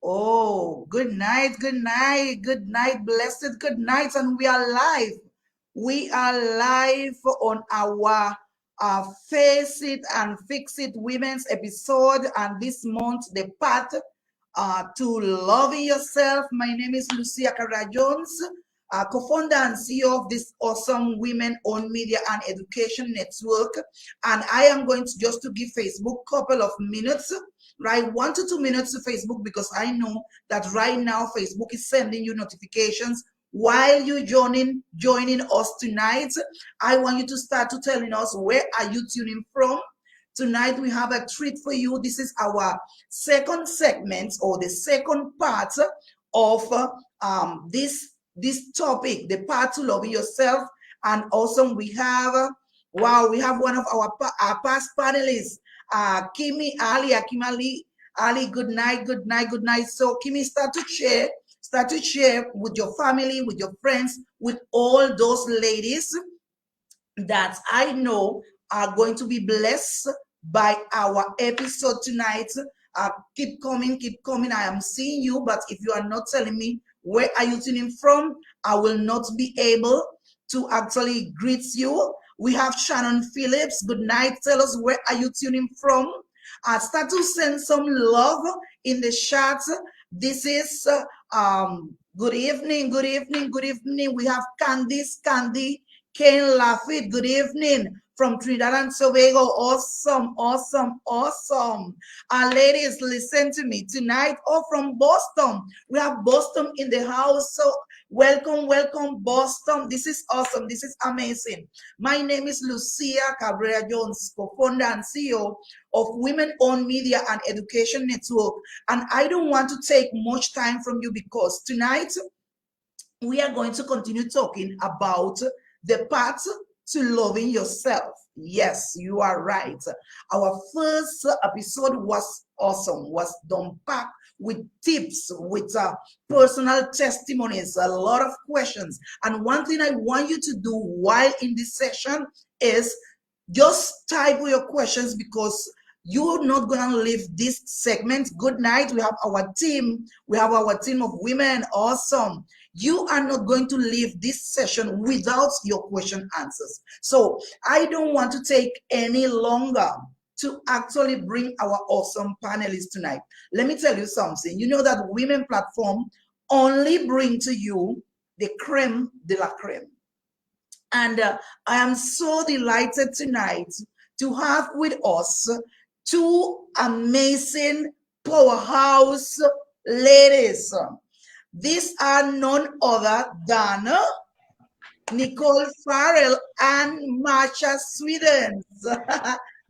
Oh, good night, blessed good night, and we are live. We are live on our Face It and Fix It Women's episode, and this month the path to loving yourself. My name is Lucia Cara Jones, co-founder and CEO of this awesome women-owned media and education network. And I am going to just to give Facebook a couple of minutes, right? 1 to 2 minutes to Facebook, because I know that right now Facebook is sending you notifications while you joining us tonight. I want you to start to telling us, where are you tuning from? Tonight we have a treat for you. This is our second segment, or the second part of this topic, the part to loving yourself. And also we have we have one of our past panelists, Kimi Ali. Ali, good night. So Kimi, start to share with your family, with your friends, with all those ladies that I know are going to be blessed by our episode tonight. Keep coming. I am seeing you, but if you are not telling me where are you tuning from, I will not be able to actually greet you. We have Shannon Phillips. Good night. Tell us, where are you tuning from? Start to send some love in the chat. This is good evening. We have Candy Kane Lafitte. Good evening from Trinidad and Tobago. Awesome. Ladies, listen to me tonight. From Boston. We have Boston in the house. So welcome, Boston. This is awesome. This is amazing. My name is Lucia Cabrera Jones, co-founder and CEO of Women-Owned Media and Education Network. And I don't want to take much time from you, because tonight we are going to continue talking about the path to loving yourself. Yes, you are right. Our first episode was awesome, was done packed with tips, with personal testimonies, a lot of questions. And one thing I want you to do while in this session is just type your questions, because you're not gonna leave this segment. Good night. We have our team. We have our team of women. Awesome. You are not going to leave this session without your question answers. So I don't want to take any longer to actually bring our awesome panelists tonight. Let me tell you something. You know that Women Platform only bring to you the creme de la creme. And I am so delighted tonight to have with us two amazing powerhouse ladies. These are none other than Nicole, Farrell, and Marsha, Sewdass.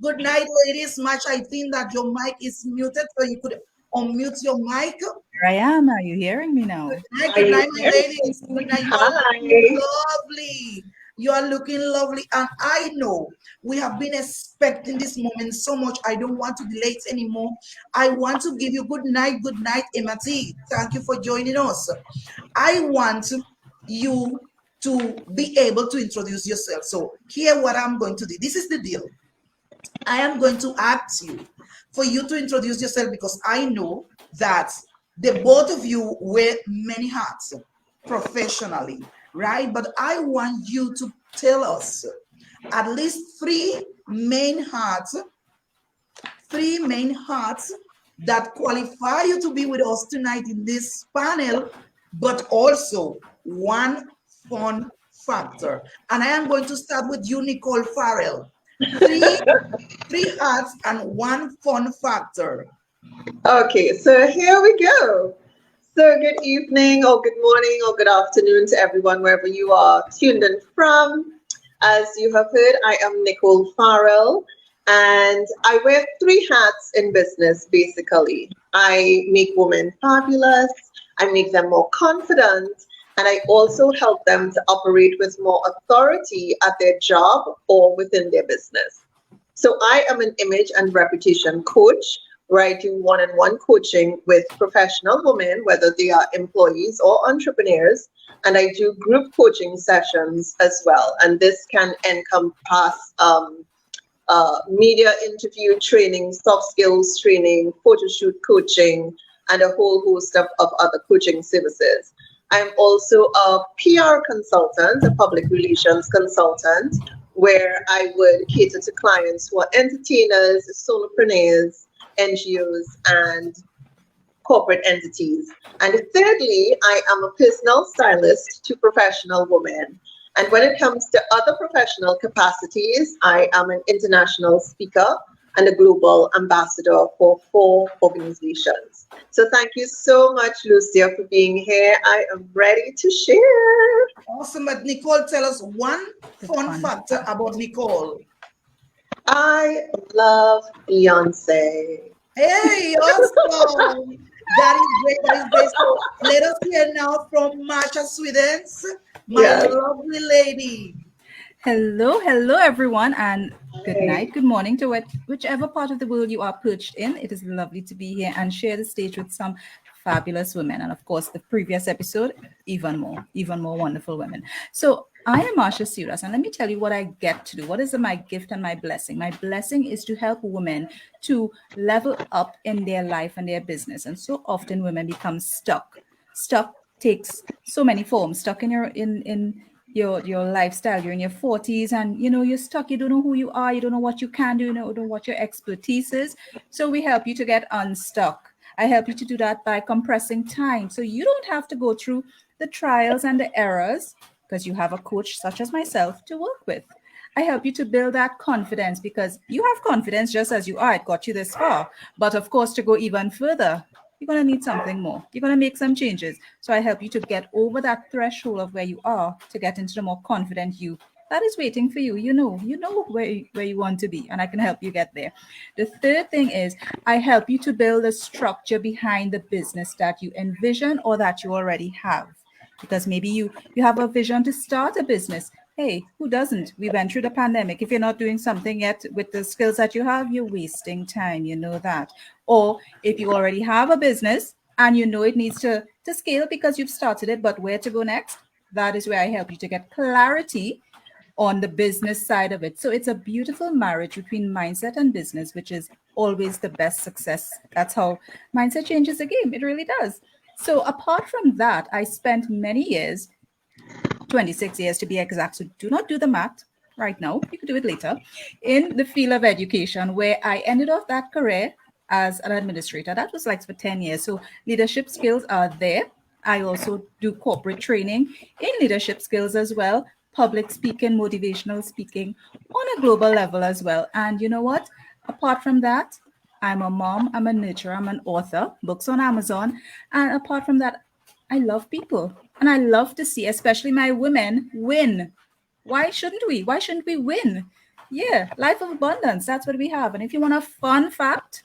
Good night, ladies. Marsha, I think that your mic is muted, so you could unmute your mic. Here I am. Are you hearing me now? Good night, my ladies. Good night. You are looking lovely. You are looking lovely. And I know we have been expecting this moment so much. I don't want to delay it anymore. I want to give you good night, Emati. Thank you for joining us. I want you to be able to introduce yourself. So here what I'm going to do. This is the deal. I am going to ask you for you to introduce yourself, because I know that the both of you wear many hats professionally, right? But I want you to tell us at least three main hats that qualify you to be with us tonight in this panel, but also one fun factor. And I am going to start with you, Nicole Farrell. Three hats and one fun factor. Okay, so here we go. So good evening or good morning or good afternoon to everyone wherever you are tuned in from. As you have heard, I am Nicole Farrell, and I wear three hats in business basically. I make women fabulous, I make them more confident, and I also help them to operate with more authority at their job or within their business. So I am an image and reputation coach, where I do one-on-one coaching with professional women, whether they are employees or entrepreneurs, and I do group coaching sessions as well. And this can encompass media interview training, soft skills training, photo shoot coaching, and a whole host of other coaching services. I'm also a PR consultant, a public relations consultant, where I would cater to clients who are entertainers, solopreneurs, NGOs, and corporate entities. And thirdly, I am a personal stylist to professional women. And when it comes to other professional capacities, I am an international speaker and a global ambassador for 4 organizations. So thank you so much, Lucia, for being here. I am ready to share. Awesome. But Nicole, tell us one The fun fun fact fact. about Nicole. I love Beyonce. Hey, awesome. That is great. That is great. So let us hear now from Marsha, Sewdass, my Yes. lovely lady. Hello, hello, everyone, and good Hi. night, good morning to whichever part of the world you are perched in. It is lovely to be here and share the stage with some fabulous women. And of course, the previous episode, even more wonderful women. So I am Marsha Sewdass, and let me tell you what I get to do. What is my gift and my blessing? My blessing is to help women to level up in their life and their business. And so often women become stuck. Stuck takes so many forms. Stuck in your lifestyle. You're in your 40s and you're stuck. You don't know who you are. You don't know what you can do. You don't know what your expertise is. So we help you to get unstuck. I help you to do that by compressing time. So you don't have to go through the trials and the errors because you have a coach such as myself to work with. I help you to build that confidence because you have confidence just as you are. It got you this far. But of course, to go even further, you're going to need something more. You're going to make some changes. So I help you to get over that threshold of where you are to get into the more confident you that is waiting for you. You know where you want to be, and I can help you get there. The third thing is I help you to build a structure behind the business that you envision or that you already have. Because maybe you have a vision to start a business. Hey, who doesn't? We went through the pandemic. If you're not doing something yet with the skills that you have, you're wasting time. You know that. Or if you already have a business and you know it needs to scale because you've started it, but where to go next? That is where I help you to get clarity on the business side of it. So it's a beautiful marriage between mindset and business, which is always the best success. That's how mindset changes the game. It really does. So apart from that, I spent many years, 26 years to be exact. So do not do the math right now. You could do it later in the field of education, where I ended off that career as an administrator. That was like for 10 years. So leadership skills are there. I also do corporate training in leadership skills as well, public speaking, motivational speaking on a global level as well. And you know what? Apart from that, I'm a mom, I'm a nurturer, I'm an author, books on Amazon. And apart from that, I love people and I love to see, especially my women, win. Why shouldn't we? Why shouldn't we win? Yeah, life of abundance. That's what we have. And if you want a fun fact,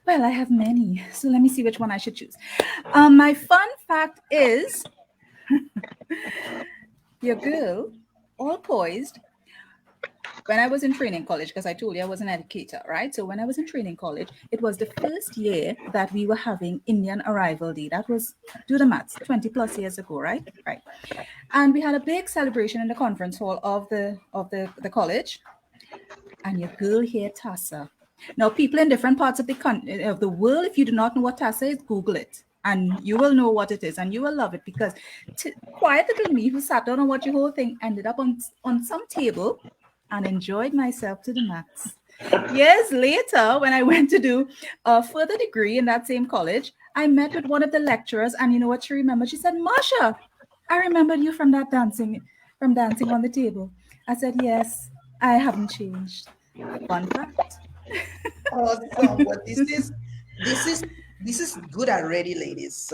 well, I have many. So let me see which one I should choose. My fun fact is your girl, all poised, when I was in training college, because I told you I was an educator, right? So when I was in training college, it was the first year that we were having Indian Arrival Day. That was, do the maths, 20 plus years ago, right? Right. And we had a big celebration in the conference hall of the college. And your girl here, Tassa. Now, people in different parts of the world, if you do not know what Tassa is, Google it. And you will know what it is, and you will love it because quiet little me who sat down and watched the whole thing ended up on some table and enjoyed myself to the max. Years later, when I went to do a further degree in that same college, I met with one of the lecturers, and you know what she remembered? She said, Marsha, I remembered you from dancing on the table. I said, yes, I haven't changed. Fun fact. Awesome. Well, this is this is good already, ladies.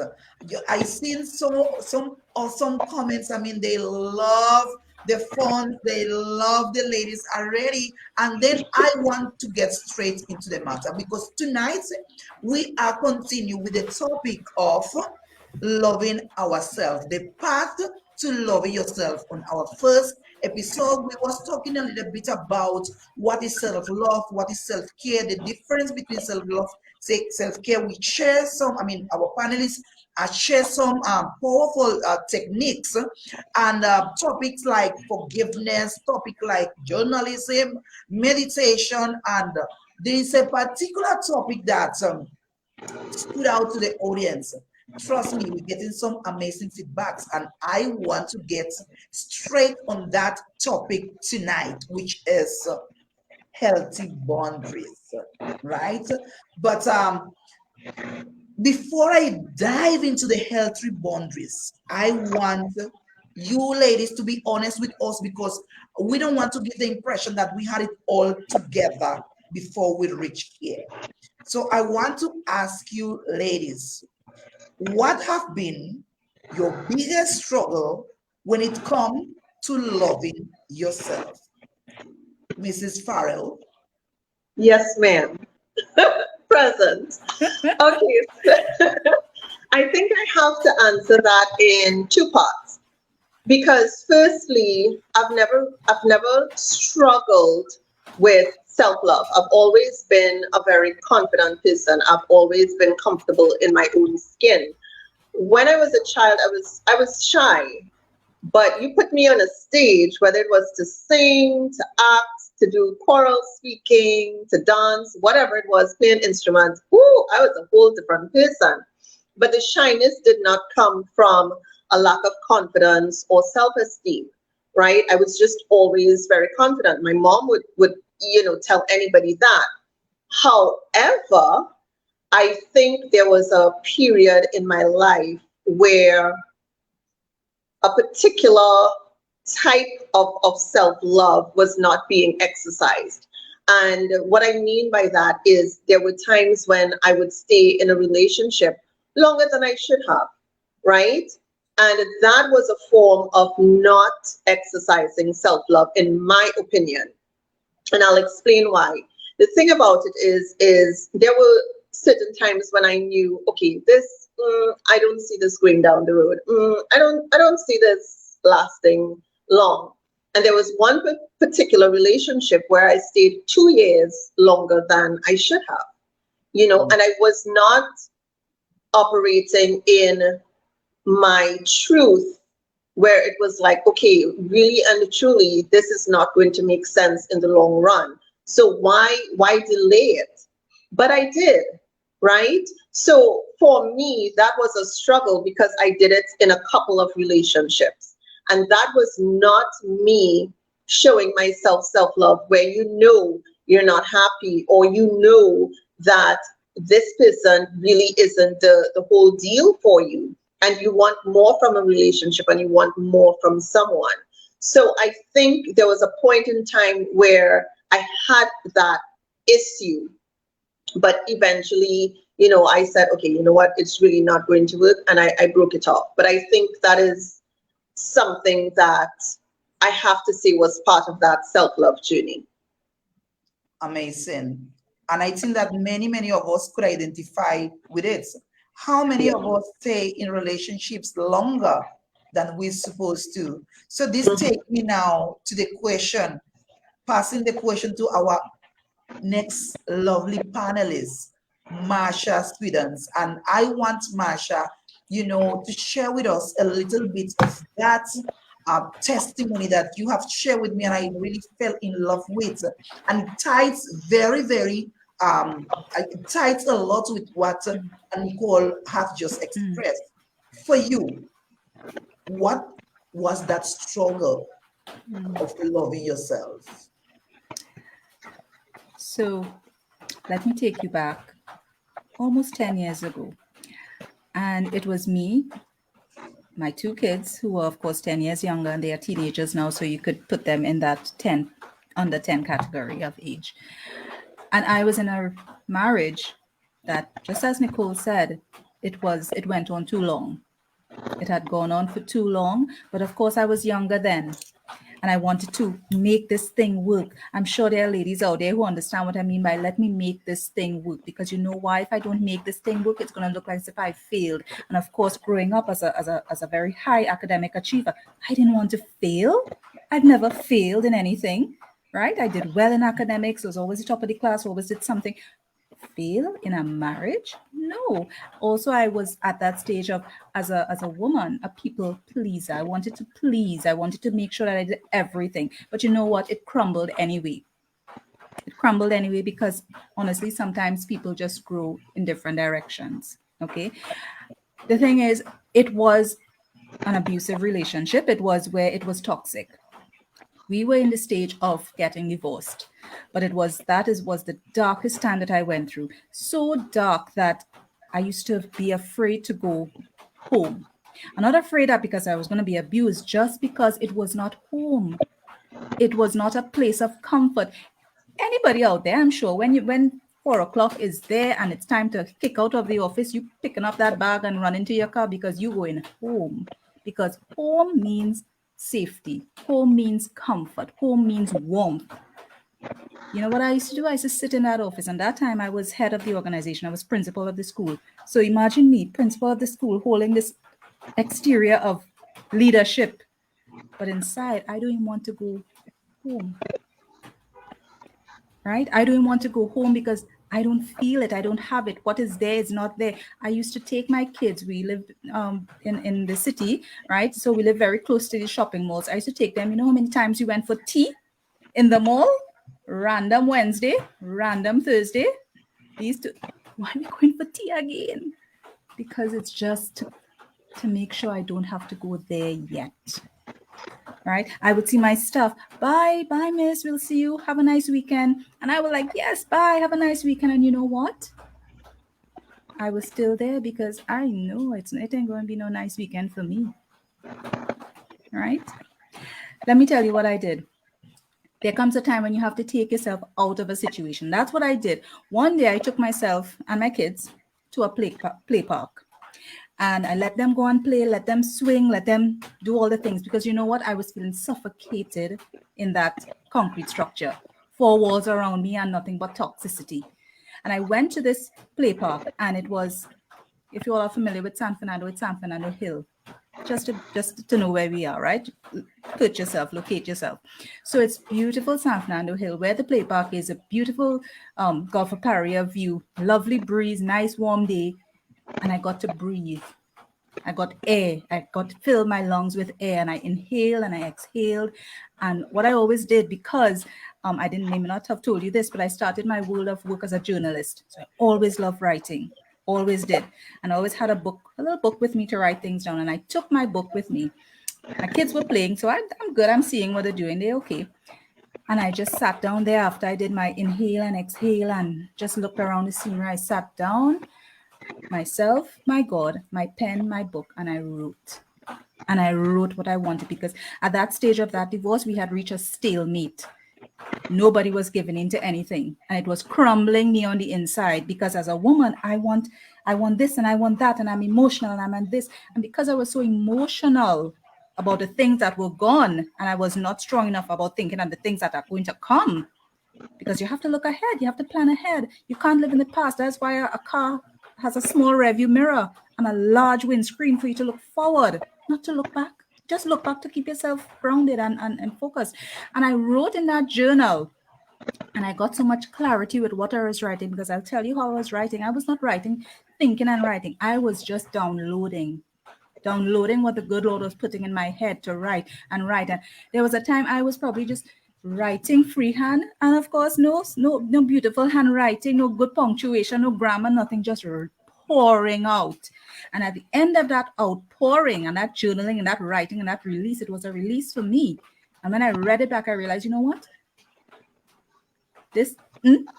I seen some awesome comments. I mean, they love the fun, they love the ladies already. And then I want to get straight into the matter because tonight we are continue with the topic of loving ourselves, the path to loving yourself. On our first episode, we was talking a little bit about what is self-love, what is self-care, the difference between self-love, self-care. We share some, I mean, our panelists share some powerful techniques and topics like forgiveness, topic like journalism, meditation, and there is a particular topic that stood out to the audience. Trust me, we're getting some amazing feedbacks, and I want to get straight on that topic tonight, which is healthy boundaries, right? But before I dive into the healthy boundaries, I want you ladies to be honest with us because we don't want to give the impression that we had it all together before we reach here. So I want to ask you, ladies, what have been your biggest struggle when it comes to loving yourself? Mrs. Farrell. Yes, ma'am. Present. Okay, so I think I have to answer that in two parts because firstly, I've never struggled with self-love. I've always been a very confident person. I've always been comfortable in my own skin. When I was a child, I was shy. But you put me on a stage, whether it was to sing, to act, to do choral speaking, to dance, whatever it was, playing instruments, ooh, I was a whole different person. But the shyness did not come from a lack of confidence or self-esteem, right? I was just always very confident. My mom would tell anybody that. However, I think there was a period in my life where a particular type of self-love was not being exercised. And what I mean by that is there were times when I would stay in a relationship longer than I should have, right? And that was a form of not exercising self-love, in my opinion. And I'll explain why. The thing about it is there were certain times when I knew, okay, this I don't see this going down the road. I don't see this lasting long. And there was one particular relationship where I stayed 2 years longer than I should have, and I was not operating in my truth where it was like, okay, really and truly, this is not going to make sense in the long run. So why delay it? But I did, right? So for me, that was a struggle because I did it in a couple of relationships. And that was not me showing myself self-love where you're not happy or that this person really isn't the whole deal for you and you want more from a relationship and you want more from someone. So I think there was a point in time where I had that issue, but eventually, I said, okay, you know what, it's really not going to work, and I broke it off. But I think that is something that I have to say was part of that self-love journey. Amazing. And I think that many of us could identify with it. How many of us stay in relationships longer than we're supposed to? So this takes me now to the question, passing the question to our next lovely panelist, Marsha Sewdass. And I want Marsha, to share with us a little bit of that testimony that you have shared with me and I really fell in love with. And it ties very, it ties a lot with what Nicole have just expressed. For you, what was that struggle of loving yourself? So let me take you back almost 10 years ago. And it was me, my two kids, who were, of course, 10 years younger, and they are teenagers now, so you could put them in that under 10 category of age. And I was in a marriage that, just as Nicole said, it went on too long. It had gone on for too long, but of course I was younger then. And I wanted to make this thing work. I'm sure there are ladies out there who understand what I mean by let me make this thing work. Because you know why? If I don't make this thing work, it's going to look like as if I failed. And of course, growing up as a very high academic achiever, I didn't want to fail. I've never failed in anything, right? I did well in academics. I was always the top of the class, always did something. Fail in a marriage? No. Also, I was at that stage of as a woman, a people pleaser. I wanted to please. I wanted to make sure that I did everything. But you know what? It crumbled anyway. It crumbled anyway because honestly, sometimes people just grow in different directions. Okay. The thing is, it was an abusive relationship. It was where it was toxic. We were in the stage of getting divorced, but was the darkest time that I went through. So dark that I used to be afraid to go home. I'm not afraid that because I was going to be abused, just because it was not home. It was not a place of comfort. Anybody out there, I'm sure, when 4 o'clock is there and it's time to kick out of the office, you picking up that bag and run into your car because you going home. Because home means safety. Home means comfort. Home means warmth. You know what I used to do? I used to sit in that office, and that time I was head of the organization. I was principal of the school. So imagine me, principal of the school, holding this exterior of leadership, but inside I don't even want to go home. Right? I don't want to go home because I don't feel it. I don't have it. What is there is not there. I used to take my kids. We lived in the city, right? So we live very close to the shopping malls. I used to take them. You know how many times we went for tea in the mall? Random Wednesday, random Thursday. These two. Why are we going for tea again? Because it's just to make sure I don't have to go there yet. Right? I would see my stuff. Bye, miss. We'll see you. Have a nice weekend. And I was like, yes, bye. Have a nice weekend. And you know what? I was still there because I know it ain't going to be no nice weekend for me. Right? Let me tell you what I did. There comes a time when you have to take yourself out of a situation. That's what I did. One day I took myself and my kids to a play park. And I let them go and play, let them swing, let them do all the things. Because you know what? I was feeling suffocated in that concrete structure. 4 walls around me and nothing but toxicity. And I went to this play park, and it was, if you all are familiar with San Fernando, it's San Fernando Hill. Just to know where we are, right? Put yourself, locate yourself. So it's beautiful San Fernando Hill, where the play park is, a beautiful Gulf of Paria view, lovely breeze, nice warm day. And I got to breathe. I got air. I got to fill my lungs with air, and I inhaled and I exhaled. And what I always did, because I may not have told you this, but I started my world of work as a journalist. So I always loved writing, always did. And I always had a little book with me to write things down. And I took my book with me. My kids were playing, so I'm good. I'm seeing what they're doing. They're okay. And I just sat down there after I did my inhale and exhale and just looked around the scenery. I sat down, myself, my God, my pen, my book, and I wrote. And I wrote what I wanted, because at that stage of that divorce, we had reached a stalemate. Nobody was giving in to anything, and it was crumbling me on the inside, because as a woman, I want this and I want that, and I'm emotional and I'm on this. And because I was so emotional about the things that were gone, and I was not strong enough about thinking of the things that are going to come, because you have to look ahead, you have to plan ahead. You can't live in the past. That's why a car has a small rearview mirror and a large windscreen for you to look forward, not to look back. Just look back to keep yourself grounded and focused. And I wrote in that journal, and I got so much clarity with what I was writing, because I'll tell you how I was writing. I was not writing, thinking and writing. I was just downloading what the good Lord was putting in my head to write and write. And there was a time I was probably just writing freehand, and of course no beautiful handwriting, no good punctuation, no grammar, nothing, just pouring out. And at the end of that outpouring and that journaling and that writing and that release, it was a release for me. And when I read it back, I realized, you know what, this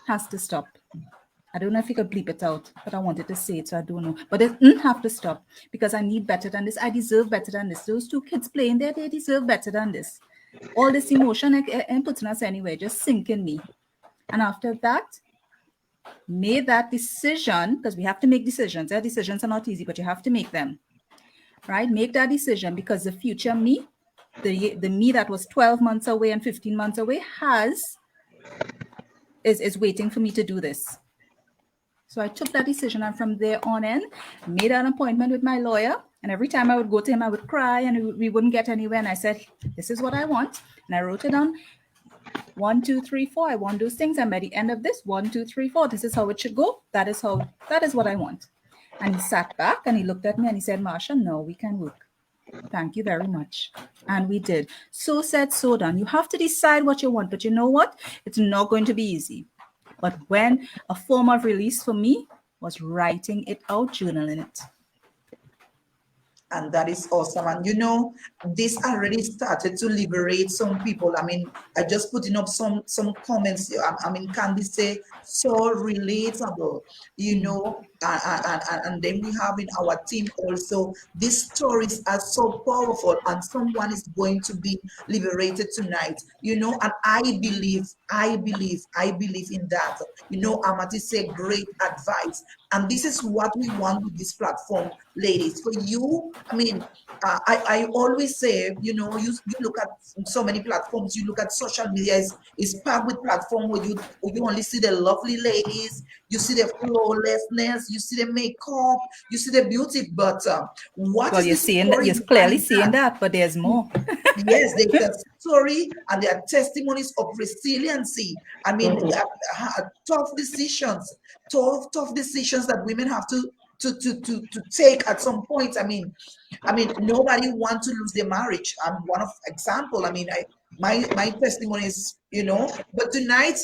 has to stop. I don't know if you could bleep it out, but I wanted to say it, so I don't know. But it have to stop, because I need better than this. I deserve better than this. Those 2 kids playing there, they deserve better than this. All this emotion ain't putting us anywhere, just sinking me. And after that, made that decision, because we have to make decisions. Their decisions are not easy, but you have to make them, right? Make that decision, because the future me, the me that was 12 months away and 15 months away is waiting for me to do this. So I took that decision, and from there on in, made an appointment with my lawyer. And every time I would go to him, I would cry, and we wouldn't get anywhere. And I said, this is what I want. And I wrote it down. 1, 2, 3, 4. I want those things. And by the end of this, 1, 2, 3, 4. This is how it should go. That is what I want. And he sat back and he looked at me and he said, Marsha, no, we can work. Thank you very much. And we did. So said, so done. You have to decide what you want, but you know what? It's not going to be easy. But when a form of release for me was writing it out, journaling it. And that is awesome. And you know, this already started to liberate some people. I mean, I just putting up some comments. I mean, Candy say so relatable, you know, and then we have in our team also, these stories are so powerful, and someone is going to be liberated tonight, you know. And I believe in that. You know, Amati said great advice, and this is what we want with this platform, ladies. For you, I mean, I always say, you know, you look at so many platforms, you look at social media is packed with platform where you only see the lovely ladies, you see the flawlessness, you see the makeup, you see the beauty, but what Well, is you're the seeing that, story you're clearly behind seeing that? that, but there's more. Yes, there's a story and there are testimonies of resiliency. I mean, tough decisions, tough decisions that women have to take at some point. I mean, nobody wants to lose their marriage. I'm one of example. I mean, my testimony is, you know. But tonight,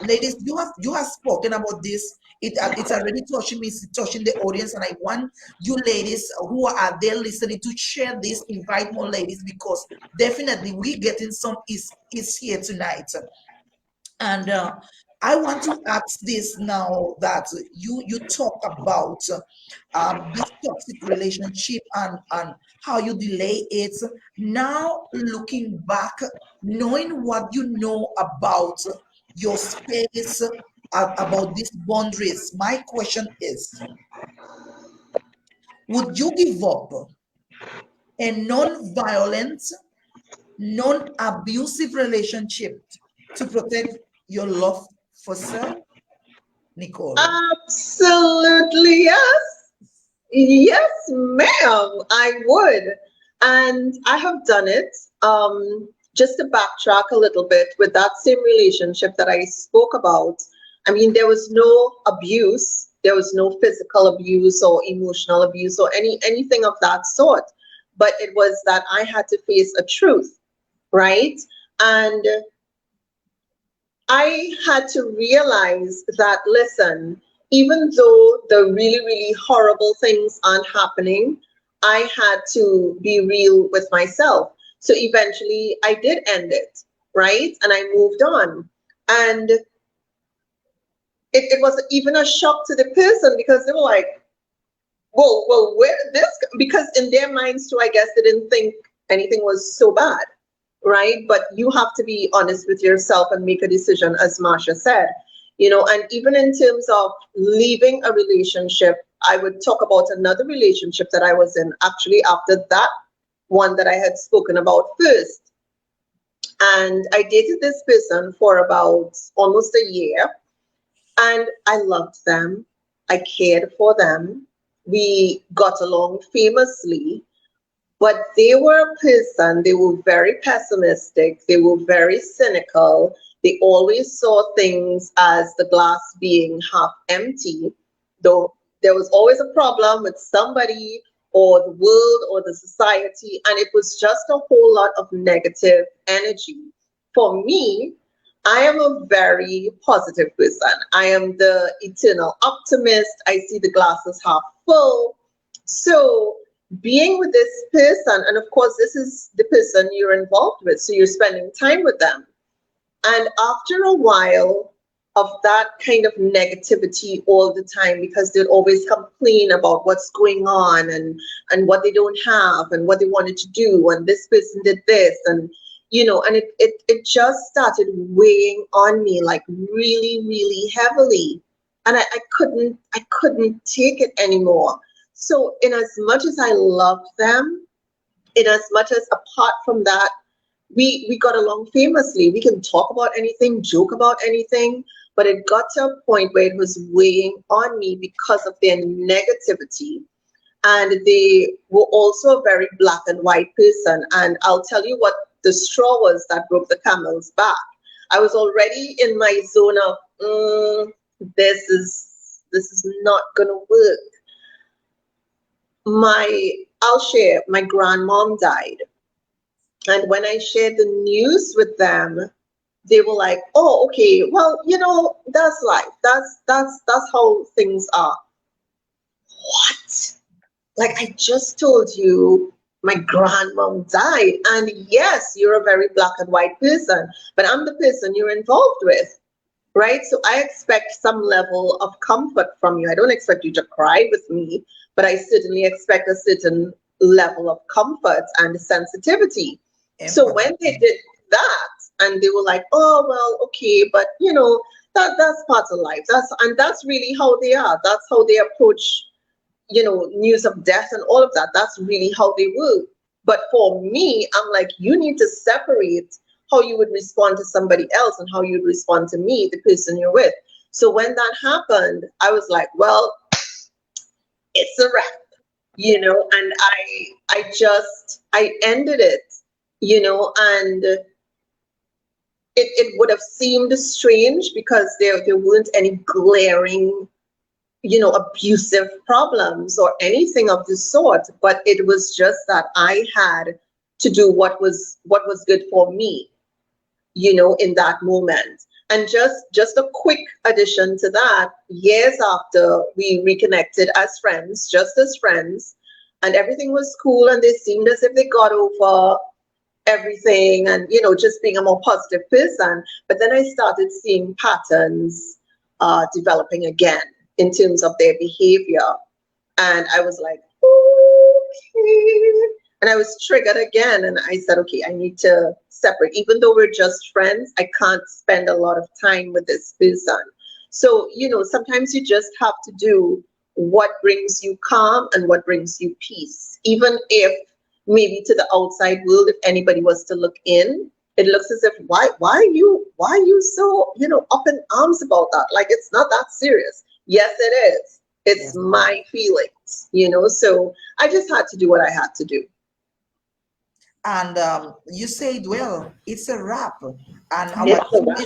ladies, you have spoken about this. It's already touching me, it's touching the audience, and I want you ladies who are there listening to share this. Invite more ladies, because definitely we getting some is here tonight. And I want to ask this now that you talk about this toxic relationship and how you delay it. Now looking back, knowing what you know about your space, about these boundaries, my question is: would you give up a non-violent, non-abusive relationship to protect your love for self? Nicole. Absolutely, yes. Yes, ma'am, I would. And I have done it. Just to backtrack a little bit, with that same relationship that I spoke about, I mean, there was no abuse, there was no physical abuse or emotional abuse or anything of that sort. But it was that I had to face a truth, right? And I had to realize that, listen, even though the really, really horrible things aren't happening, I had to be real with myself. So eventually I did end it, right? And I moved on. And it was even a shock to the person, because they were like, well, where did this go? Because in their minds too, I guess they didn't think anything was so bad, right? But you have to be honest with yourself and make a decision, as Marsha said, you know. And even in terms of leaving a relationship, I would talk about another relationship that I was in actually after that one that I had spoken about first. And I dated this person for about almost a year, and I loved them. I cared for them. We got along famously, but they were a person, they were very pessimistic, they were very cynical. They always saw things as the glass being half empty, though there was always a problem with somebody or the world or the society, and it was just a whole lot of negative energy. For me, I am a very positive person. I am the eternal optimist. I see the glasses half full. So being with this person, and of course this is the person you're involved with, so you're spending time with them, and after a while of that kind of negativity all the time, because they'd always complain about what's going on, and what they don't have and what they wanted to do, and this person did this, and you know, and it just started weighing on me, like really, really heavily. And I couldn't take it anymore. So in as much as I loved them, in as much as apart from that, we got along famously. We can talk about anything, joke about anything, but it got to a point where it was weighing on me because of their negativity. And they were also a very black and white person. And I'll tell you what the straw was that broke the camel's back. I was already in my zone of this is not gonna work. My I'll share, my grandmom died. And when I shared the news with them, they were like, oh, okay, well, that's life. That's how things are. What? Like, I just told you my grandmom died. And yes, you're a very black and white person, but I'm the person you're involved with, right? So I expect some level of comfort from you. I don't expect you to cry with me, but I certainly expect a certain level of comfort and sensitivity. So Empathy. when they did that, and they were like, oh, well, okay, but that's part of life. That's really how they are. That's how they approach news of death and all of that. That's really how they work. But for me, I'm like, you need to separate how you would respond to somebody else and how you'd respond to me, the person you're with. So when that happened, I was like, well, it's a wrap, and I ended it, and it would have seemed strange because there weren't any glaring abusive problems or anything of the sort, but it was just that I had to do what was good for me, in that moment. And just a quick addition to that, years after we reconnected as friends, just as friends, and everything was cool, and they seemed as if they got over everything and just being a more positive person. But then I started seeing patterns developing again in terms of their behavior. And I was like, okay. And I was triggered again. And I said, okay, I need to separate. Even though we're just friends, I can't spend a lot of time with this person. So, sometimes you just have to do what brings you calm and what brings you peace. Even if maybe to the outside world, if anybody was to look in, it looks as if why are you so up in arms about that? Like, it's not that serious. Yes, it is. It's Yes. my feelings, so I just had to do what I had to do. And you said, well, it's a wrap. And It's a wrap.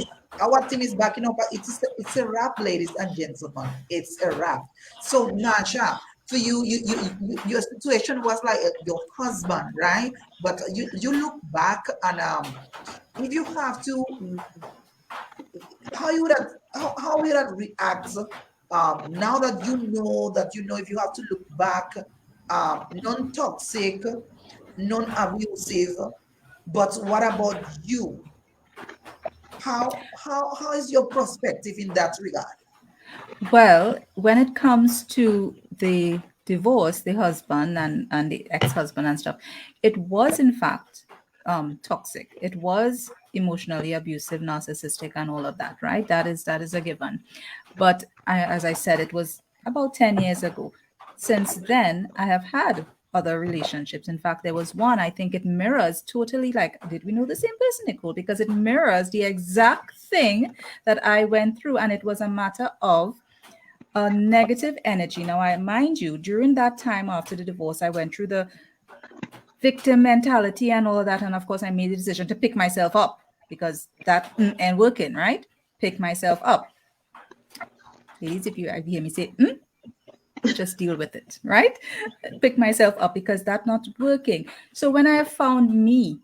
our team is backing up. It's a wrap, ladies and gentlemen. It's a wrap. So Nasha, for your situation was like your husband, right? But you look back and if you have to, how you would have, how would that react now that you know if you have to look back, non-toxic, non-abusive, but what about you? How is your perspective in that regard? Well, when it comes to the divorce, the husband and the ex-husband and stuff, it was in fact toxic. It was emotionally abusive, narcissistic, and all of that, right? That is a given. But as I said, it was about 10 years ago. Since then, I have had other relationships. In fact, there was one, I think it mirrors totally, like, did we know the same person, Nicole? Because it mirrors the exact thing that I went through. And it was a matter of a negative energy. Now, I mind you, during that time after the divorce, I went through the victim mentality and all of that. And of course, I made the decision to pick myself up because that ain't working, right? Pick myself up. Ladies, if you hear me say, just deal with it, right? Pick myself up because that's not working. So when I have found me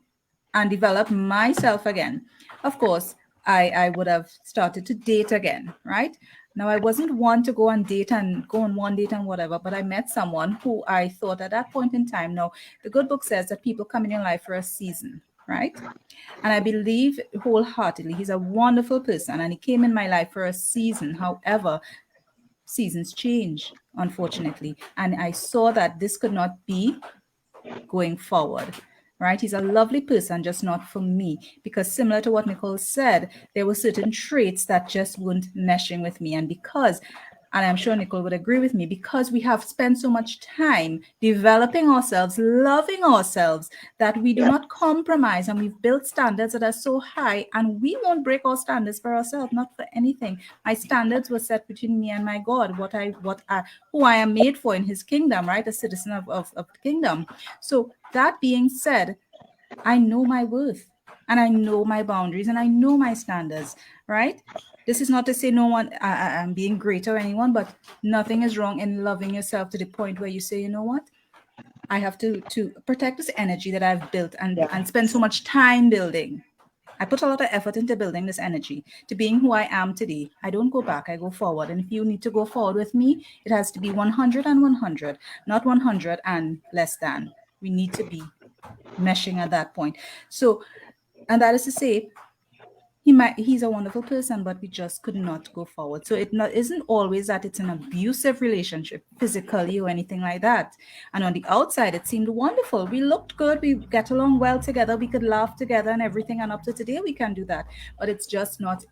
and developed myself again, of course, I would have started to date again, right? Now, I wasn't one to go on date and go on one date and whatever, but I met someone who I thought at that point in time, now, the good book says that people come in your life for a season, right? And I believe wholeheartedly he's a wonderful person and he came in my life for a season. However, seasons change, unfortunately. And I saw that this could not be going forward. Right? He's a lovely person, just not for me. Because similar to what Nicole said, there were certain traits that just weren't meshing with me. And because, and I'm sure Nicole would agree with me, because we have spent so much time developing ourselves, loving ourselves, that we do Yeah. not compromise, and we've built standards that are so high, and we won't break our standards for ourselves, not for anything. My standards were set between me and my God, who I am made for in his kingdom, right? A citizen of the kingdom. So that being said, I know my worth and I know my boundaries and I know my standards, right? This is not to say no one, I'm being great or anyone, but nothing is wrong in loving yourself to the point where you say, you know what? I have to protect this energy that I've built Yeah. and spend so much time building. I put a lot of effort into building this energy to being who I am today. I don't go back, I go forward. And if you need to go forward with me, it has to be 100 and 100, not 100 and less than. We need to be meshing at that point. So, and that is to say, he's a wonderful person, but we just could not go forward. So it not isn't always that it's an abusive relationship physically or anything like that. And on the outside it seemed wonderful, we looked good, we get along well together, we could laugh together and everything, and up to today we can do that. But it's just not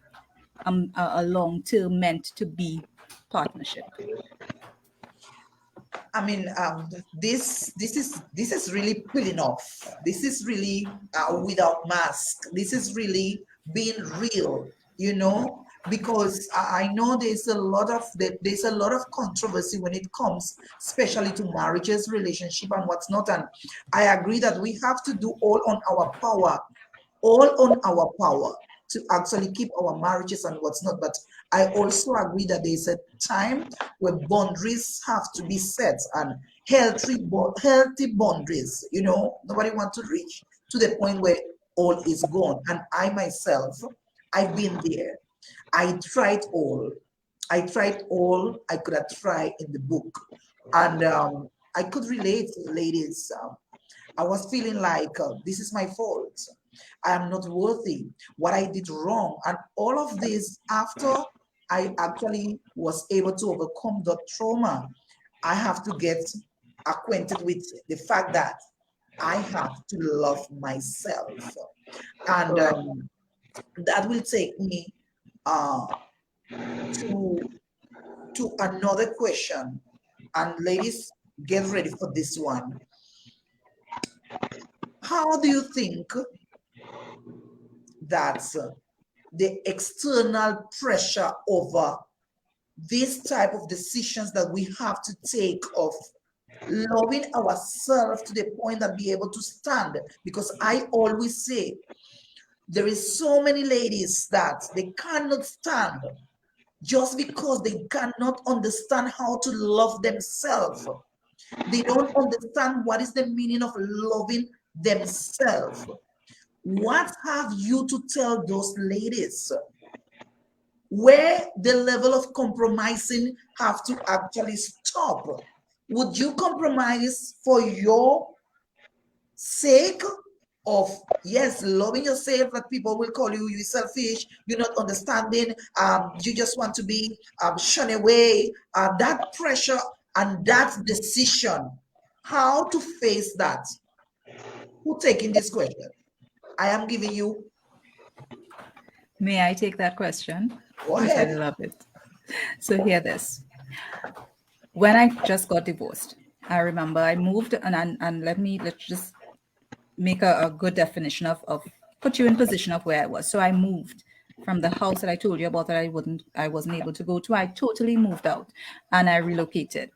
a long term meant to be partnership. I mean, this is really pulling off. This is really without mask. This is really being real, because I know there's a lot of controversy when it comes, especially to marriages, relationship, and what's not. And I agree that we have to do all on our power to actually keep our marriages and what's not. But I also agree that there's a time where boundaries have to be set, and healthy boundaries. Nobody wants to reach to the point where all is gone. And I myself, I've been there. I tried all. I tried all I could have tried in the book. And I could relate, ladies. I was feeling like this is my fault. I am not worthy. What I did wrong. And all of this after I actually was able to overcome the trauma. I have to get acquainted with the fact that I have to love myself. And Correct. that will take me uh, to another question. And ladies, get ready for this one. How do you think that the external pressure over this type of decisions that we have to take of loving ourselves to the point that be able to stand? Because I always say there is so many ladies that they cannot stand just because they cannot understand how to love themselves. They don't understand what is the meaning of loving themselves. What have you to tell those ladies where the level of compromising have to actually stop? Would you compromise for your sake of, yes, loving yourself, that people will call you selfish, you're not understanding, you just want to be shunned away, that pressure and that decision, how to face that? Who taking this question? I am giving you. May I take that question? Go I ahead. love it. So hear this. When I just got divorced, I remember I moved, and let's just make a good definition of put you in position of where I was. So I moved from the house that I told you about that I wasn't able to go to. I totally moved out and I relocated.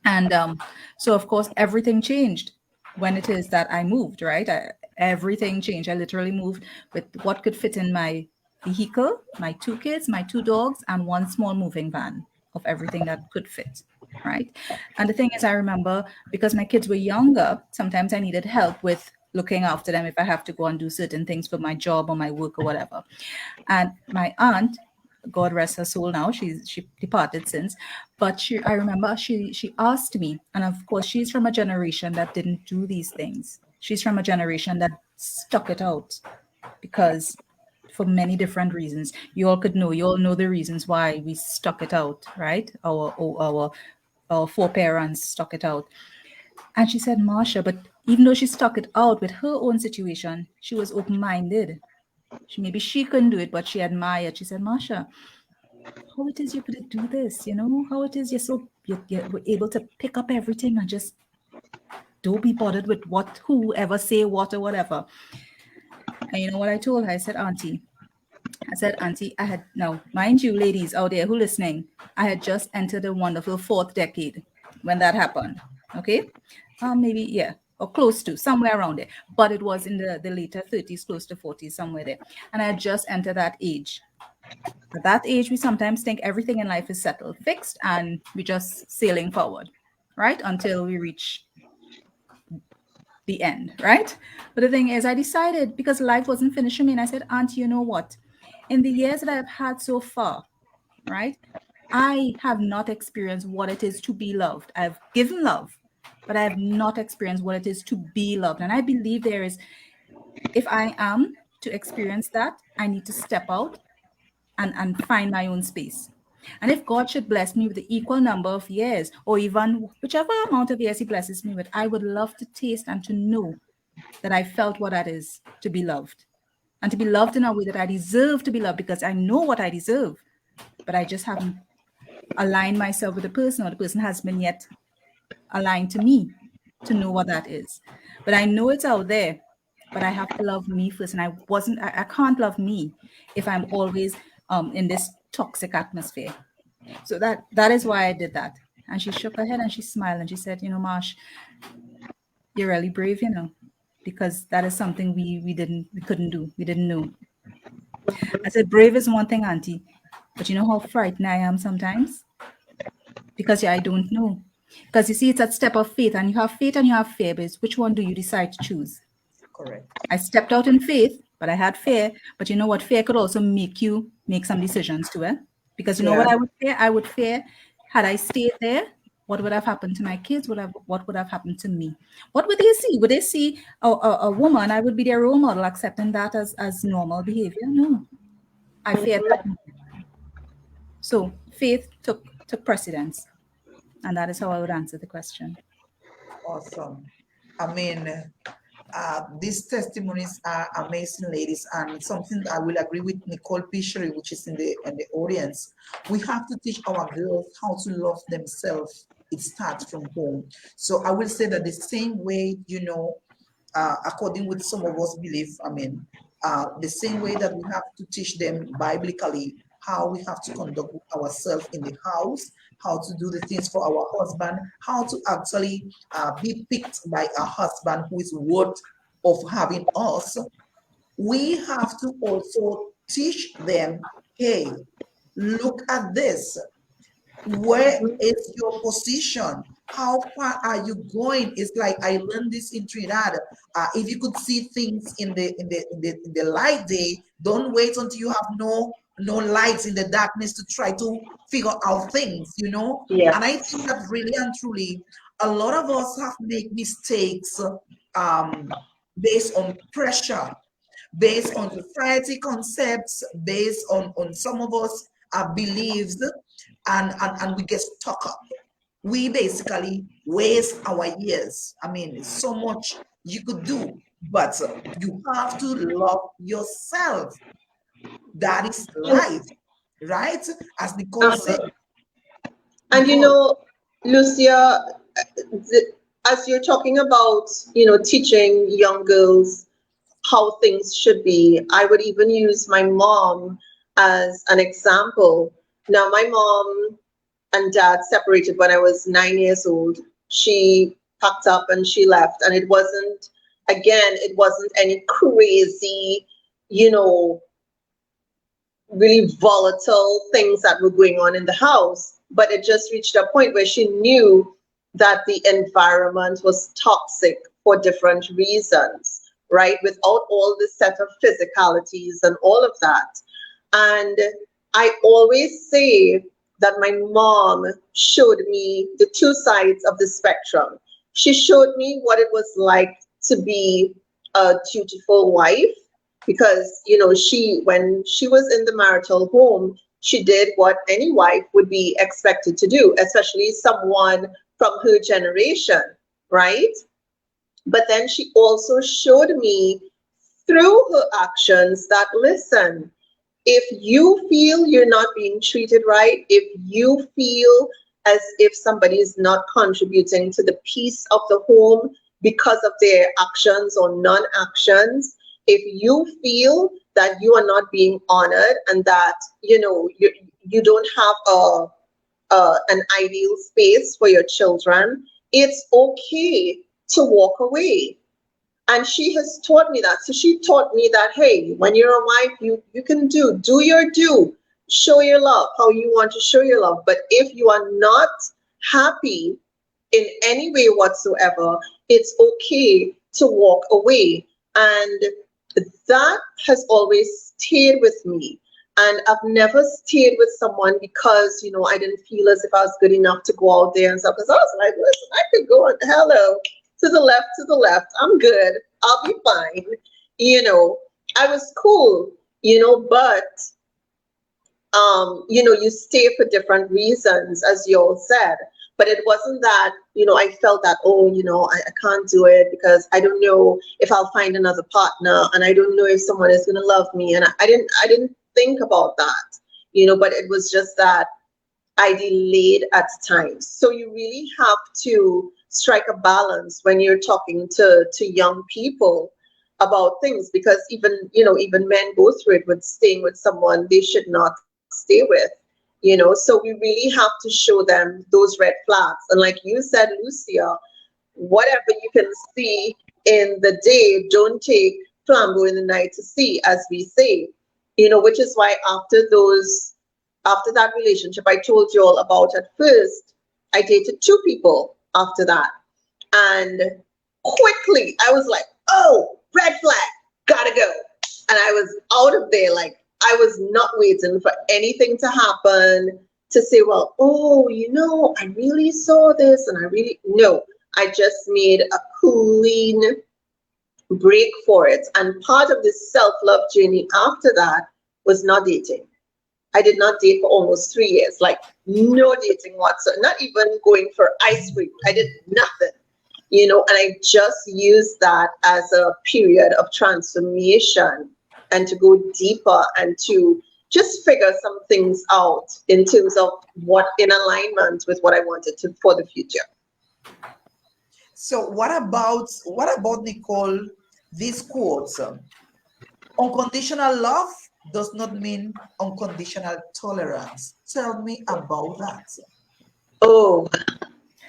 And so of course everything changed when it is that I moved, right? Everything changed. I literally moved with what could fit in my vehicle, my two kids, my two dogs, and one small moving van of everything that could fit, right? And the thing is, I remember because my kids were younger, sometimes I needed help with looking after them if I have to go and do certain things for my job or my work or whatever. And my aunt, God rest her soul now, she departed since, but I remember she asked me, and of course she's from a generation that didn't do these things. She's from a generation that stuck it out because for many different reasons. You all know the reasons why we stuck it out, right? Our foreparents stuck it out. And she said, Marsha, but even though she stuck it out with her own situation, she was open-minded. Maybe she couldn't do it, but she admired. She said, Marsha, how it is you could do this, how it is you're able to pick up everything and just don't be bothered with whoever say what or whatever. And you know what I told her? I said, Auntie, I had, now, mind you, ladies out there who listening, I had just entered a wonderful fourth decade when that happened. Okay. Maybe, yeah, or close to, somewhere around there. But it was in the later 30s, close to 40s, somewhere there. And I had just entered that age. At that age, we sometimes think everything in life is settled, fixed, and we're just sailing forward, right? Until we reach the end, right? But the thing is, I decided because life wasn't finishing me, and I said, Auntie, you know what? In the years that I've had so far, right, I have not experienced what it is to be loved. I've given love, but I have not experienced what it is to be loved. And I believe there is, if I am to experience that, I need to step out and find my own space. And if God should bless me with the equal number of years, or even whichever amount of years He blesses me with, I would love to taste and to know that I felt what that is to be loved, and to be loved in a way that I deserve to be loved, because I know what I deserve, but I just haven't aligned myself with the person, or the person has been yet aligned to me to know what that is. But I know it's out there, but I have to love me first. And I can't love me if I'm always in this toxic atmosphere. So that is why I did that. And she shook her head and she smiled and she said, you know, Marsh, you're really brave, you know, because that is something we couldn't do. We didn't know. I said, brave is one thing, Auntie, but you know how frightened I am sometimes? Because yeah, I don't know. Because you see, it's that step of faith, and you have faith and you have fear, but it's which one do you decide to choose? Correct. I stepped out in faith, but I had fear. But you know what? Fear could also make you make some decisions too, eh? Because you know Yeah. what I would fear? I would fear, had I stayed there, what would have happened to my kids? What would have happened to me? What would they see? Would they see a woman? I would be their role model, accepting that as normal behavior? No, I feared that. So faith took precedence, and that is how I would answer the question. Awesome. I mean, these testimonies are amazing, ladies, and something I will agree with Nicole Fishery, which is in the audience. We have to teach our girls how to love themselves. It starts from home. So I will say that the same way, you know, according with some of us believe, I mean, the same way that we have to teach them biblically how we have to conduct ourselves in the house, how to do the things for our husband, how to actually be picked by a husband who is worth of having us. We have to also teach them, hey, look at this. Where is your position? How far are you going? It's like I learned this in Trinidad. If you could see things in the light day, don't wait until you have no lights in the darkness to try to figure out things, you know. And I think Yes. that really and truly, a lot of us have made mistakes um, based on pressure, based on society concepts, based on some of us beliefs, and we get stuck up. We basically waste our years. I mean, it's so much you could do, but you have to love yourself. That is And, life, right? As Nicole said. uh-huh. And you Nicole, know, Lucia, as you're talking about, teaching young girls how things should be, I would even use my mom as an example. Now, my mom and dad separated when I was 9 years old. She packed up and she left, and it wasn't any crazy, you know, really volatile things that were going on in the house, but it just reached a point where she knew that the environment was toxic for different reasons, right? Without all this set of physicalities and all of that. And I always say that my mom showed me the two sides of the spectrum. She showed me what it was like to be a dutiful wife, because when she was in the marital home, she did what any wife would be expected to do, especially someone from her generation, right? But then she also showed me through her actions that, listen, if you feel you're not being treated right, if you feel as if somebody is not contributing to the peace of the home because of their actions or non-actions, if you feel that you are not being honored and that you don't have an ideal space for your children, it's okay to walk away. And she has taught me that. So she taught me that, hey, when you're a wife, you can do your due, show your love how you want to show your love. But if you are not happy in any way whatsoever, it's okay to walk away. And that has always stayed with me. And I've never stayed with someone because, I didn't feel as if I was good enough to go out there and stuff. Because I was like, listen, I could go on, hello, to the left. I'm good. I'll be fine. I was cool, but you stay for different reasons, as you all said. But it wasn't that, I felt that, I can't do it because I don't know if I'll find another partner, and I don't know if someone is going to love me. And I didn't think about that, but it was just that I delayed at times. So you really have to strike a balance when you're talking to young people about things, because even men go through it with staying with someone they should not stay with. So we really have to show them those red flags. And like you said, Lucia, whatever you can see in the day, don't take flambeau in the night to see, as we say. Which is why after that relationship I told you all about at first, I dated 2 people after that. And quickly I was like, oh, red flag, gotta go. And I was out of there. Like, I was not waiting for anything to happen to say, well, I really saw this and no, I just made a clean break for it. And part of this self-love journey after that was not dating. I did not date for almost 3 years, like no dating whatsoever, not even going for ice cream. I did nothing, and I just used that as a period of transformation and to go deeper and to just figure some things out in terms of what in alignment with what I wanted to for the future. So what about Nicole, these quotes? Unconditional love does not mean unconditional tolerance. Tell me about that. Oh,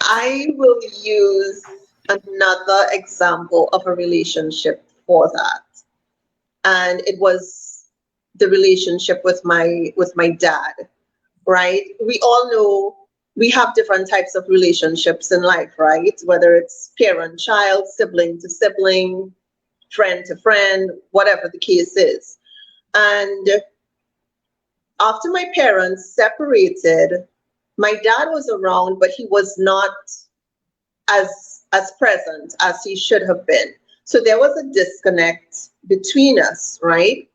I will use another example of a relationship for that. And it was the relationship with my dad, right? We all know we have different types of relationships in life, right? Whether it's parent-child, sibling to sibling, friend to friend, whatever the case is. And after my parents separated, my dad was around, but he was not as present as he should have been. So there was a disconnect between us, right?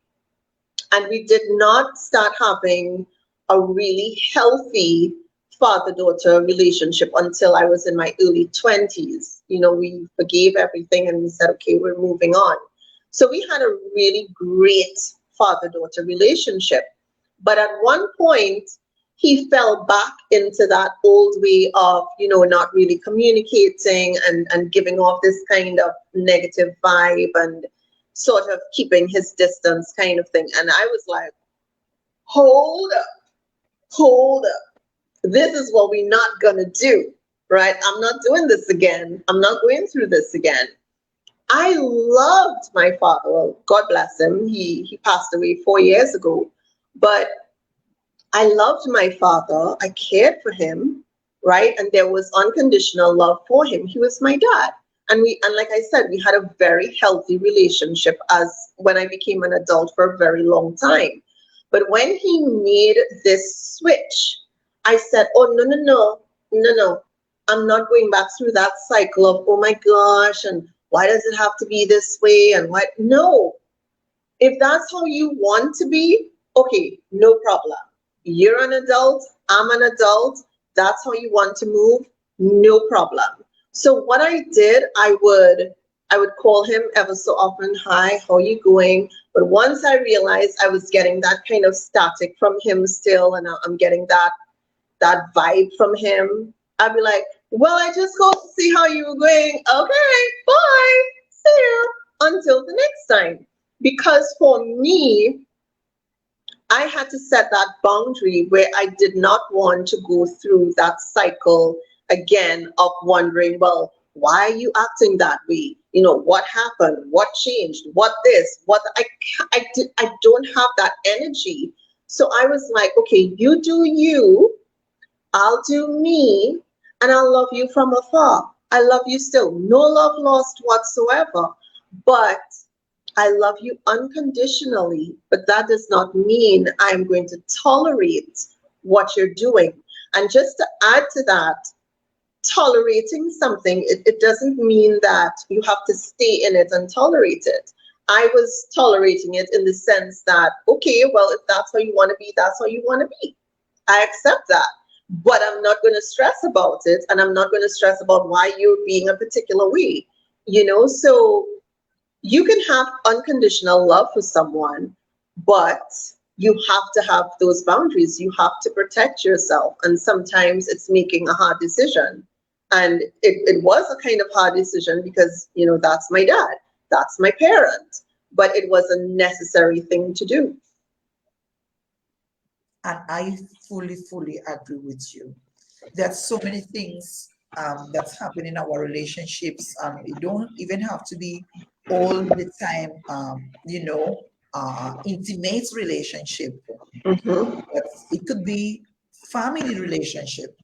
And we did not start having a really healthy father-daughter relationship until I was in my early 20s. We forgave everything and we said, okay, we're moving on. So we had a really great father-daughter relationship. But at one point, he fell back into that old way of, not really communicating and giving off this kind of negative vibe and sort of keeping his distance kind of thing. And I was like, hold up. This is what we're not going to do, right? I'm not doing this again. I'm not going through this again. I loved my father. Well, God bless him. He passed away 4 years ago. But I loved my father. I cared for him, right? And there was unconditional love for him. He was my dad. And like I said, we had a very healthy relationship as when I became an adult for a very long time. But when he made this switch, I said, oh, no. I'm not going back through that cycle of, oh my gosh, and why does it have to be this way? And what? No. If that's how you want to be, okay, no problem. You're an adult, I'm an adult. That's how you want to move, no problem. So what I did, I would call him ever so often. Hi, how are you going? But once I realized I was getting that kind of static from him still, and I'm getting that vibe from him, I'd be like, well, I just called to see how you were going. Okay, bye. See you. Until the next time. Because for me, I had to set that boundary where I did not want to go through that cycle again of wondering, well, why are you acting that way? What happened? What changed? What this? What I don't have that energy. So I was like, okay, you do you, I'll do me, and I'll love you from afar. I love you still. No love lost whatsoever. But I love you unconditionally. But that does not mean I'm going to tolerate what you're doing. And just to add to that, tolerating something, it doesn't mean that you have to stay in it and tolerate it. I was tolerating it in the sense that, okay, well, if that's how you want to be, that's how you want to be. I accept that. But I'm not going to stress about it, and I'm not going to stress about why you're being a particular way. So you can have unconditional love for someone, but you have to have those boundaries. You have to protect yourself. And sometimes it's making a hard decision. And it was a kind of hard decision because, that's my dad, that's my parent, but it was a necessary thing to do. And I fully agree with you. There's so many things that's happening in our relationships. It don't even have to be all the time, intimate relationship. Mm-hmm. But it could be family relationship,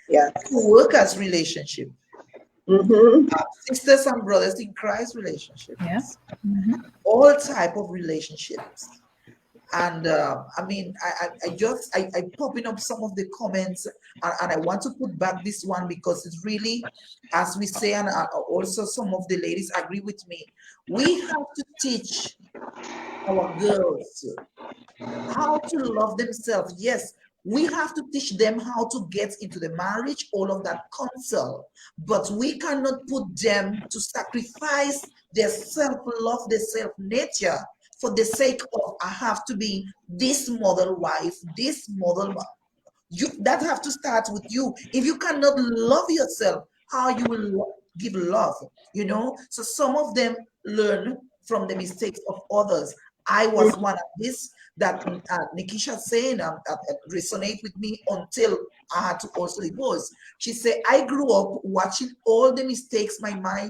Yes. workers relationship, Mm-hmm. sisters and brothers in Christ Yeah. relationships, Mhm. all type of relationships. And I popping up some of the comments, and I want to put back this one because it's really, as we say, and also some of the ladies agree with me. We have to teach our girls how to love themselves. Yes, we have to teach them how to get into the marriage, all of that counsel, but we cannot put them to sacrifice their self-love, their self-nature for the sake of I have to be this model wife, this model. You that have to start with you. If you cannot love yourself, how you will give love? So some of them learn from the mistakes of others. I was one of this that Nikisha saying resonate with me until I had to also divorce. She said, I grew up watching all the mistakes my mom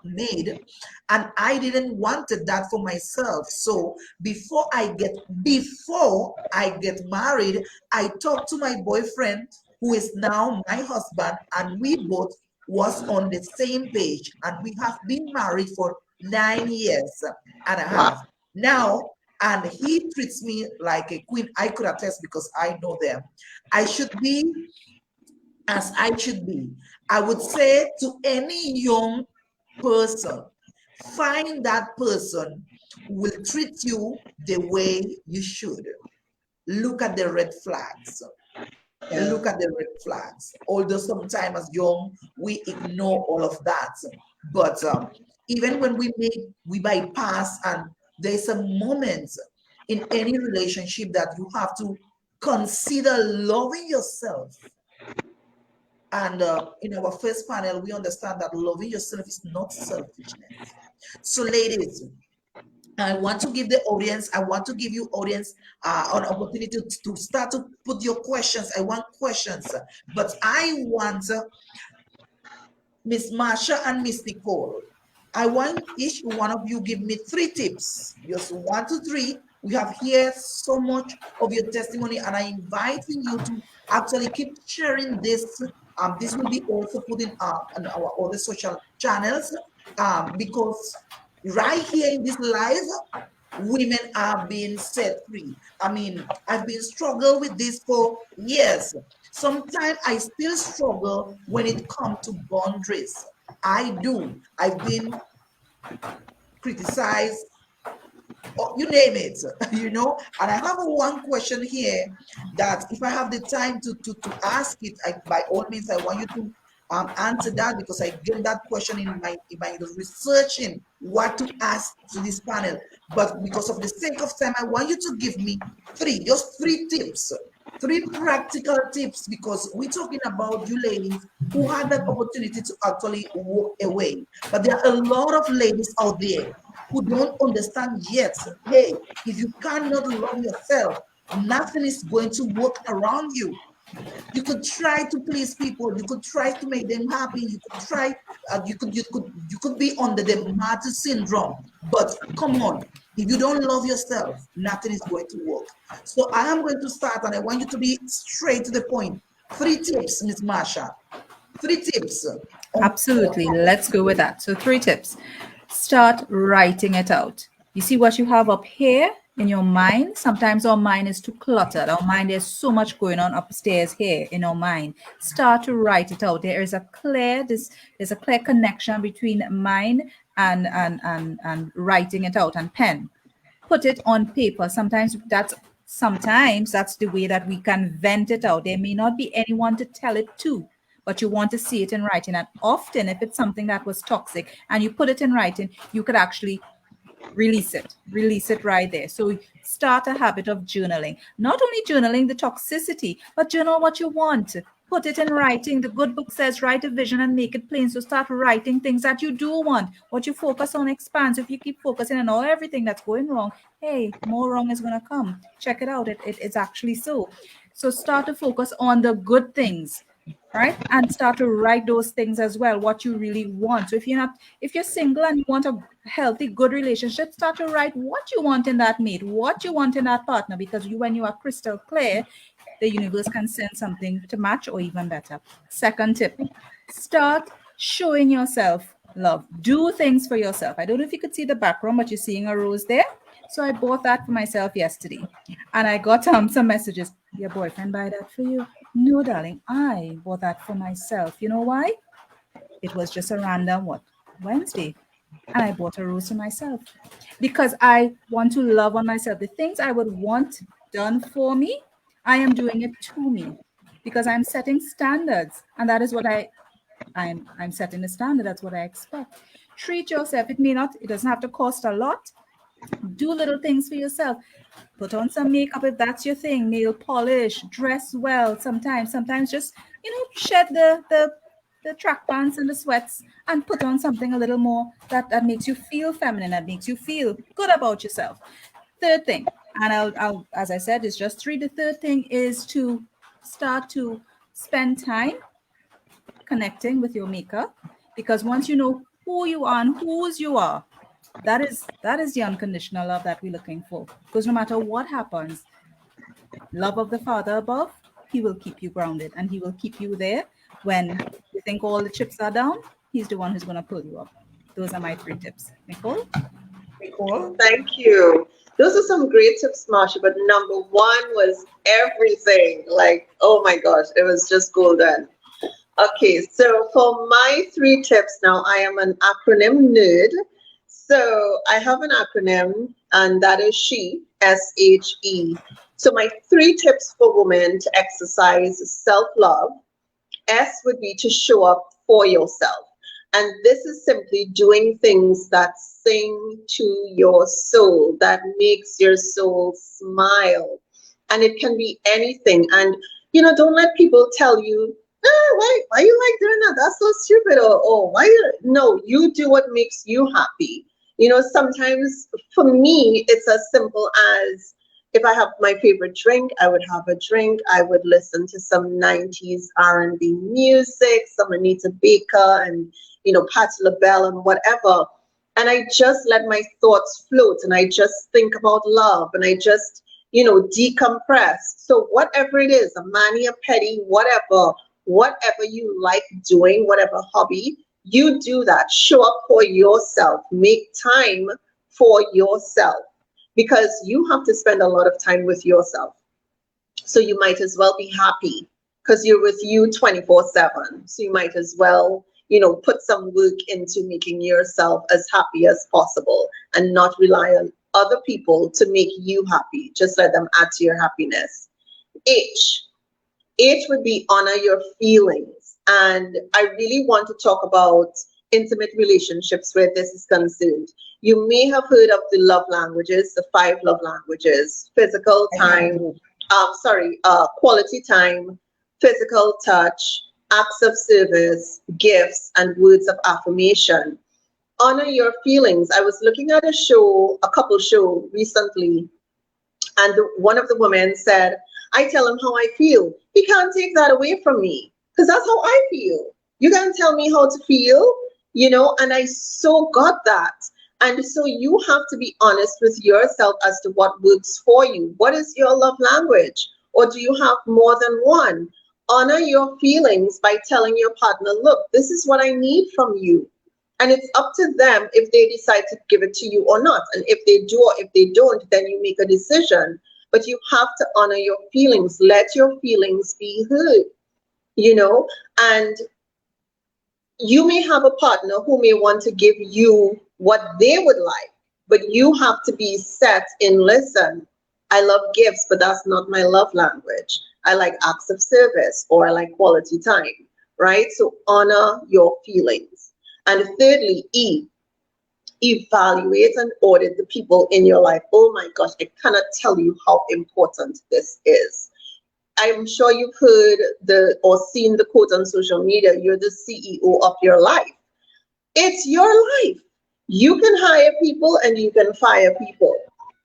made, and I didn't wanted that for myself. So before I get married, I talked to my boyfriend, who is now my husband, and we both was on the same page, and we have been married for 9 years and a half now, and he treats me like a queen. I could attest because I know them. I should be as I should be. I would say to any young person, find that person who will treat you the way you should. Look at the red flags. Yeah. Look at the red flags. Although sometimes as young, we ignore all of that. But even when we bypass, and there's a moment in any relationship that you have to consider loving yourself. And in our first panel, we understand that loving yourself is not selfishness. So ladies, I want to give the audience, I want to give you audience an opportunity to start to put your questions. I want questions, but I want Miss Marsha and Miss Nicole. I want each one of you give me 3 tips. Just 1 to 3. We have here so much of your testimony, and I inviting you to actually keep sharing this. This will be also put in on our other social channels, because right here in this live, women are being set free. I mean, I've been struggling with this for years. Sometimes I still struggle when it comes to boundaries. I do. I've been criticized, or you name it, And I have one question here that if I have the time to ask it, by all means, I want you to answer that, because I get that question in my researching what to ask to this panel. But because of the sake of time, I want you to give me just 3 tips, 3 practical tips, because we're talking about you ladies who had that opportunity to actually walk away. But there are a lot of ladies out there who don't understand yet. Hey, if you cannot love yourself, nothing is going to work around you. You could try to please people. You could try to make them happy. You could try. You could be under the martyr syndrome. But come on, if you don't love yourself, nothing is going to work. So I am going to start, and I want you to be straight to the point. 3 tips, Miss Marsha. 3 tips. Absolutely. Let's go with that. So, 3 tips. Start writing it out. You see what you have up here in your mind? Sometimes our mind is too cluttered. Our mind, there's so much going on upstairs here in our mind. Start to write it out. There's a clear connection between mind and writing it out, and pen. Put it on paper. Sometimes that's the way that we can vent it out. There may not be anyone to tell it to, but you want to see it in writing. And often, if it's something that was toxic and you put it in writing, you could actually release it right there. So start a habit of journaling. Not only journaling the toxicity, but journal what you want. Put it in writing. The good book says write a vision and make it plain. So start writing things that you do want. What you focus on expands. If you keep focusing on everything that's going wrong, hey, more wrong is going to come. Check it out. It's actually so. So start to focus on the good things, right? And start to write those things as well, what you really want. So if you're single and you want a healthy, good relationship, start to write what you want in that mate, what you want in that partner, because when you are crystal clear, the universe can send something to match or even better. Second tip, start showing yourself love. Do things for yourself. I don't know if you could see the background, but you're seeing a rose there. So I bought that for myself yesterday. And I got some messages. Your boyfriend buy that for you? No, darling, I bought that for myself. You know why? It was just a random Wednesday. And I bought a rose for myself. Because I want to love on myself. The things I would want done for me, I am doing it to me. Because I'm setting standards. And that is what I'm setting the standard. That's what I expect. Treat yourself. It doesn't have to cost a lot. Do little things for yourself. Put on some makeup if that's your thing. Nail polish. Dress well. Sometimes just shed the track pants and the sweats and put on something a little more that makes you feel feminine, that makes you feel good about yourself. Third thing, and I'll as I said, it's just 3. The third thing is to start to spend time connecting with your maker, because once you know who you are and whose you are, that is the unconditional love that we're looking for. Because no matter what happens, love of the Father above, he will keep you grounded and he will keep you there when you think all the chips are down. He's the one who's going to pull you up. Those are my 3 tips. Nicole? Nicole? Thank you. Those are some great tips, Marsha. But number one was everything. Like, oh my gosh, it was just golden. Okay, so for my 3 tips now, I am an acronym nerd. So I have an acronym, and that is SHE. So my 3 tips for women to exercise self-love. S would be to show up for yourself. And this is simply doing things that sing to your soul, that makes your soul smile. And it can be anything. And, don't let people tell you, why you like doing that? That's so stupid. Or no, you do what makes you happy. Sometimes for me, it's as simple as, if I have my favorite drink, I would have a drink. I would listen to some 90s R&B music, some Anita Baker and, Patti LaBelle and whatever. And I just let my thoughts float and I just think about love and I just, decompress. So whatever it is, a mani, a pedi, whatever you like doing, whatever hobby, you do that. Show up for yourself. Make time for yourself. Because you have to spend a lot of time with yourself. So you might as well be happy because you're with you 24/7. So you might as well, put some work into making yourself as happy as possible and not rely on other people to make you happy. Just let them add to your happiness. H would be honor your feelings. And I really want to talk about intimate relationships where this is concerned. You may have heard of the love languages, the 5 love languages: physical time, quality time, physical touch, acts of service, gifts, and words of affirmation. Honor your feelings. I was looking at a couple show recently, and one of the women said, I tell him how I feel. He can't take that away from me because that's how I feel. You can't tell me how to feel, and I so got that. And so you have to be honest with yourself as to what works for you. What is your love language? Or do you have more than one? honor your feelings by telling your partner, look, this is what I need from you. And it's up to them if they decide to give it to you or not. And if they do or if they don't, then you make a decision. But you have to honor your feelings. Let your feelings be heard, you know? And you may have a partner who may want to give you what they would like, but you have to be set in, listen, I love gifts, but that's not my love language. I like acts of service, or I like quality time, right? So honor your feelings. And thirdly, evaluate and audit the people in your life. Oh my gosh, I cannot tell you how important this is. I'm sure you've heard or seen the quote on social media, you're the CEO of your life. It's your life. You can hire people and you can fire people,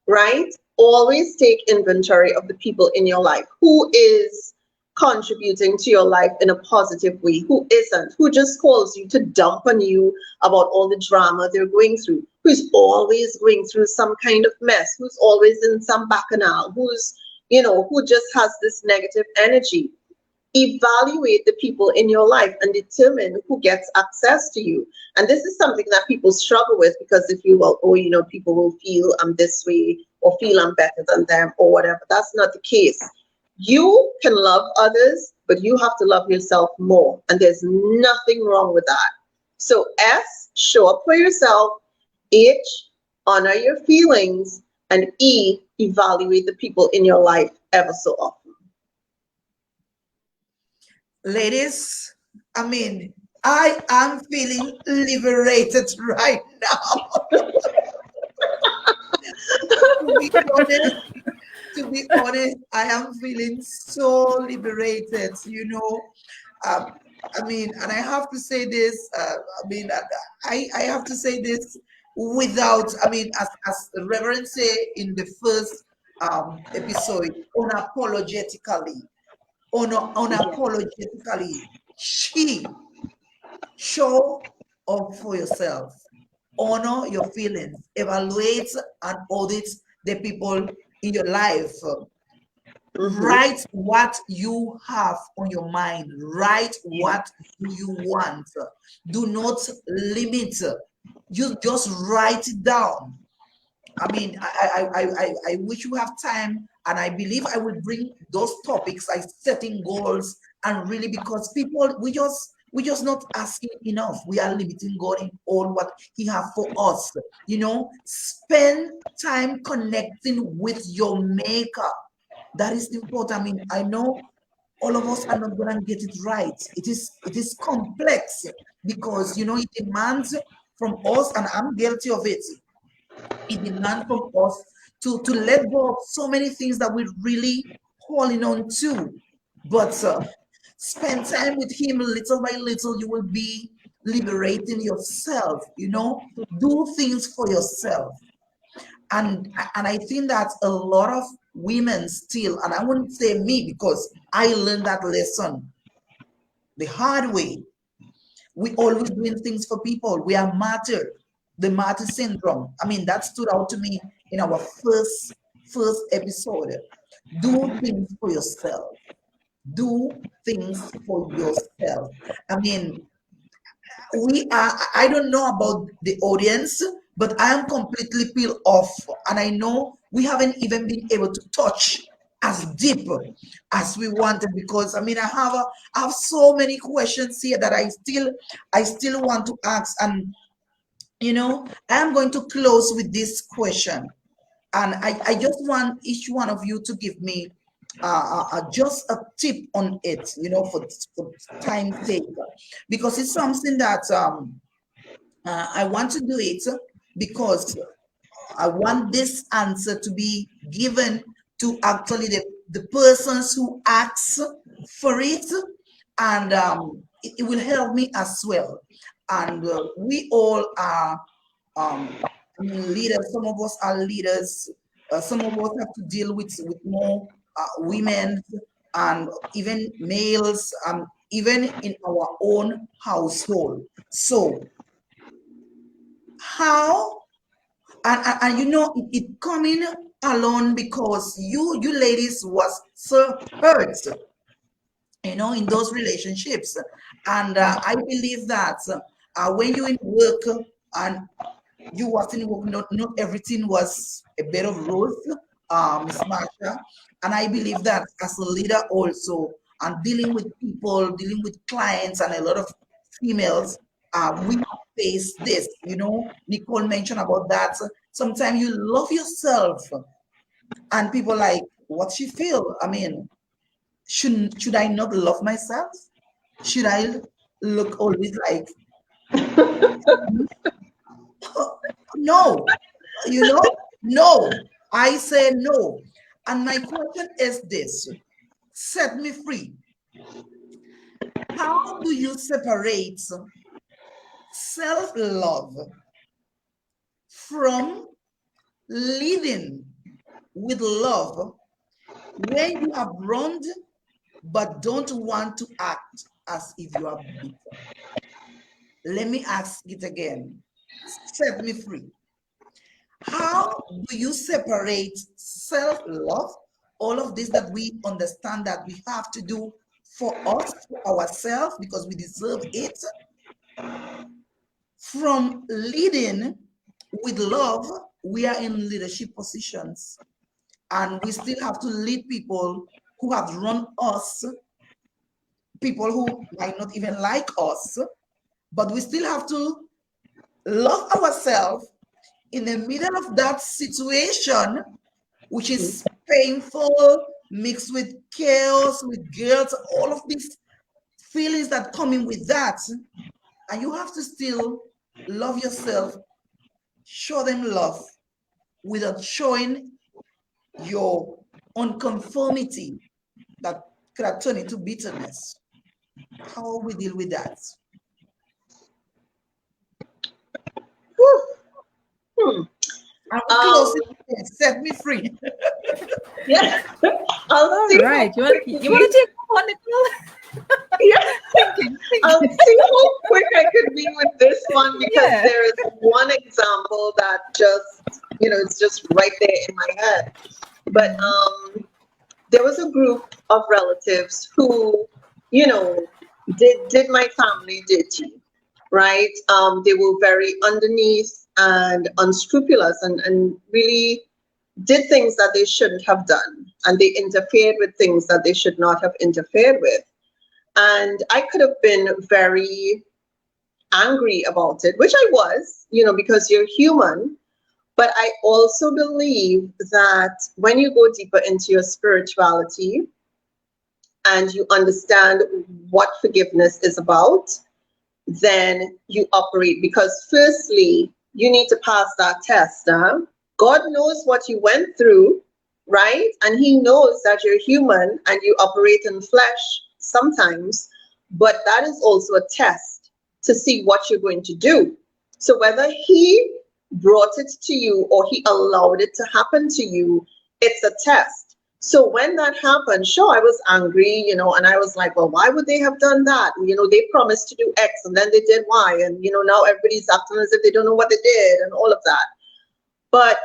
right? Always take inventory of the people in your life. Who is contributing to your life in a positive way? Who isn't? Who just calls you to dump on you about all the drama they're going through? Who's always going through some kind of mess? Who's always in some bacchanal? Who just has this negative energy? Evaluate the people in your life and determine who gets access to you. And this is something that people struggle with, because they feel, well, people will feel I'm this way or feel I'm better than them or whatever. That's not the case. You can love others, but you have to love yourself more. And there's nothing wrong with that. So S, show up for yourself. H, honor your feelings. And E, evaluate the people in your life ever so often. Ladies, I am feeling liberated right now. To be honest, I am feeling so liberated, and I have to say this, I have to say this without, as the Reverend say in the first episode, unapologetically, she show up for yourself, honor your feelings, evaluate and audit the people in your life. Write what you have on your mind. Write what you want. Do not limit. You just write it down. I wish you have time, and I believe I will bring those topics like setting goals, and really, because people, we just not asking enough. We are limiting God in all what He have for us. Spend time connecting with your Maker. That is important. I know all of us are not gonna get it right. It is complex, because it demands from us, and I'm guilty of it. It demands from us to let go of so many things that we're really holding on to. But spend time with Him little by little. You will be liberating yourself. Do things for yourself. And I think that a lot of women still, and I wouldn't say me, because I learned that lesson the hard way. We always doing things for people. We are martyred. The martyr syndrome. That stood out to me in our first episode. Do things for yourself. Do things for yourself. I don't know about the audience, but I am completely peeled off, and I know we haven't even been able to touch as deep as we wanted, because I have so many questions here that I still want to ask. And I'm going to close with this question, and I just want each one of you to give me just a tip on it, for time's sake, because it's something that I want to do it, because I want this answer to be given to actually the persons who ask for it, and it will help me as well. And we all are leaders. Some of us are leaders. Some of us have to deal with more women and even males, even in our own household. So how, and it coming along because you ladies was so hurt in those relationships. And I believe that when you in work and you was in work, not everything was a bed of roses, Miss Marsha. And I believe that as a leader also, and dealing with people, dealing with clients, and a lot of females, we face this. Nicole mentioned about that. Sometimes you love yourself, and people like, what she feel? I mean, should I not love myself? Should I look always like no? No. I say no. And my question is this: set me free. How do you separate self-love from leading with love when you have wronged but don't want to act as if you are bitter? Let me ask it again. Set me free. How do you separate self-love, all of this that we understand that we have to do for us, for ourselves, because we deserve it, from leading with love? We are in leadership positions, and we still have to lead people who have run us, people who might not even like us, but we still have to love ourselves in the middle of that situation, which is painful, mixed with chaos, with guilt, all of these feelings that come in with that. And you have to still love yourself, show them love without showing your unconformity that could have turned into bitterness. How we deal with that? Hmm. And we close it, set me free. Yeah. All right. You want to take one, Nicole? Yeah. Thinking. I'll see how quick I could be with this one, because Yeah. there is one example that just, it's just right there in my head. But there was a group of relatives who, did my family dirty, right? They were very underneath and unscrupulous, and really did things that they shouldn't have done. And they interfered with things that they should not have interfered with. And I could have been very angry about it, which I was, because you're human. But I also believe that when you go deeper into your spirituality and you understand what forgiveness is about, then you operate. Because firstly, you need to pass that test. God knows what you went through, right? And He knows that you're human and you operate in flesh sometimes, but that is also a test to see what you're going to do. So whether He brought it to you or He allowed it to happen to you, it's a test. So when that happened, sure, I was angry, and I was like, well, why would they have done that? They promised to do X and then they did Y, and now everybody's acting as if they don't know what they did and all of that. But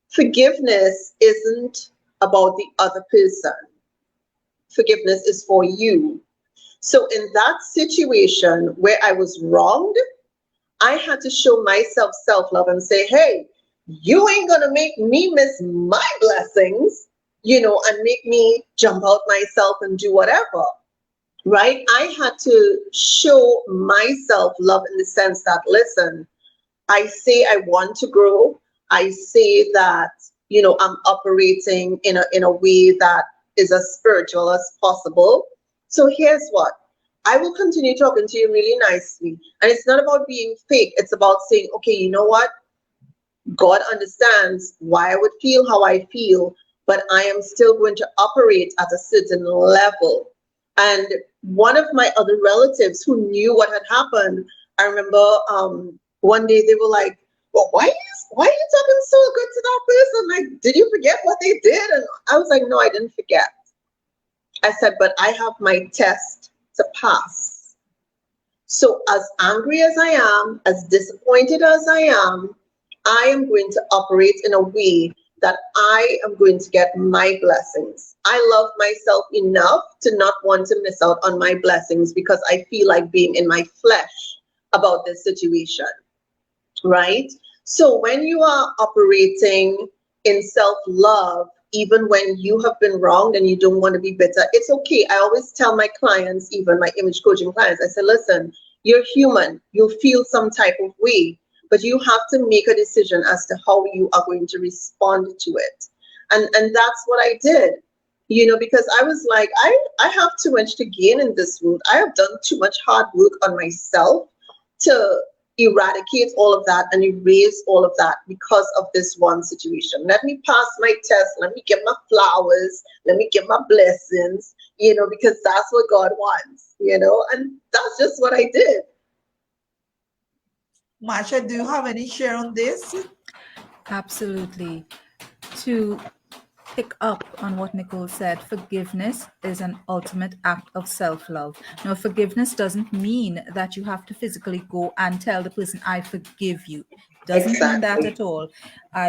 forgiveness isn't about the other person. Forgiveness is for you. So in that situation where I was wronged, I had to show myself self-love and say, hey, you ain't gonna make me miss my blessings, and make me jump out myself and do whatever, right? I had to show myself love in the sense that, listen, I say I want to grow. I say that, I'm operating in a way that is as spiritual as possible. So here's what. I will continue talking to you really nicely. And it's not about being fake. It's about saying, okay, you know what? God understands why I would feel how I feel, but I am still going to operate at a certain level. And one of my other relatives who knew what had happened, I remember one day they were like, well, why are you talking so good to that person? Like, did you forget what they did? And I was like, no, I didn't forget. I said, but I have my test to pass. So as angry as I am, as disappointed as I am going to operate in a way that I am going to get my blessings. I love myself enough to not want to miss out on my blessings because I feel like being in my flesh about this situation, right? So when you are operating in self-love, even when you have been wronged and you don't want to be bitter, it's okay. I always tell my clients, even my image coaching clients, I say, listen, you're human. You'll feel some type of way, but you have to make a decision as to how you are going to respond to it. And that's what I did, because I was like, I have too much to gain in this world. I have done too much hard work on myself to eradicate all of that and erase all of that because of this one situation. Let me pass my test. Let me get my flowers. Let me get my blessings, because that's what God wants, and that's just what I did. Marsha, do you have any share on this? Absolutely. To pick up on what Nicole said, forgiveness is an ultimate act of self-love. Now, forgiveness doesn't mean that you have to physically go and tell the person, I forgive you. Doesn't mean that Exactly. at all.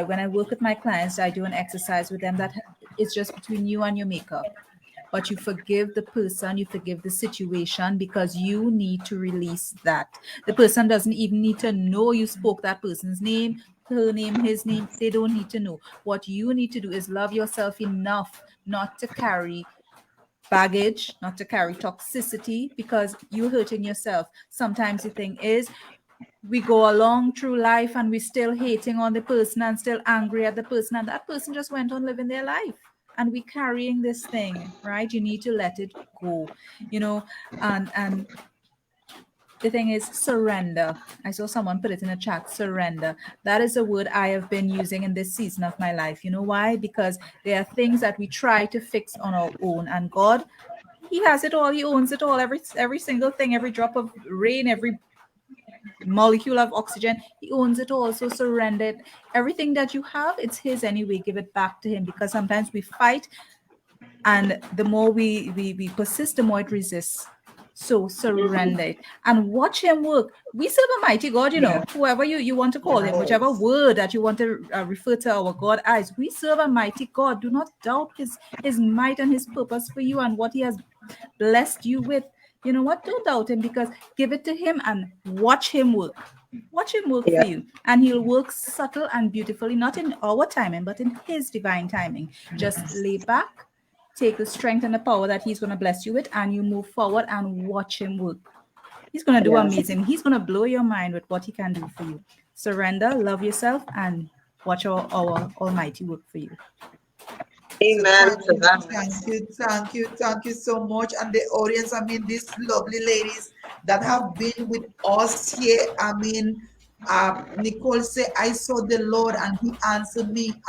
When I work with my clients, I do an exercise with them that it's just between you and your maker. But you forgive the person, you forgive the situation because you need to release that. The person doesn't even need to know you spoke that person's name, her name, his name. They don't need to know. What you need to do is love yourself enough not to carry baggage, not to carry toxicity because you're hurting yourself. Sometimes the thing is, we go along through life and we're still hating on the person and still angry at the person, and that person just went on living their life. And we're carrying this thing, right? You need to let it go, and the thing is surrender. I saw someone put it in the chat, surrender. That is a word I have been using in this season of my life. You know why? Because there are things that we try to fix on our own, and God, He has it all. He owns it all. Every single thing, every drop of rain, every molecule of oxygen, He owns it all. So surrender it. Everything that you have, it's His anyway. Give it back to Him, because sometimes we fight, and the more we persist, the more it resists. So surrender it and watch Him work. We serve a mighty God, Yeah. whoever you want to call Him, whichever Yes. word that you want to refer to our God as. We serve a mighty God. Do not doubt His might and His purpose for you and what He has blessed you with. You know what? Don't doubt Him, because give it to Him and watch Him work. Watch Him work for Yeah. you, and He'll work subtle and beautifully, not in our timing, but in His divine timing. Just lay back, take the strength and the power that He's going to bless you with, and you move forward and watch Him work. He's going to do Yes. amazing. He's going to blow your mind with what He can do for you. Surrender, love yourself, and watch our Almighty work for you. So Amen thank to you, that. thank you so much. And the audience, I mean, these lovely ladies that have been with us here. I mean, Nicole said, I saw the Lord and He answered me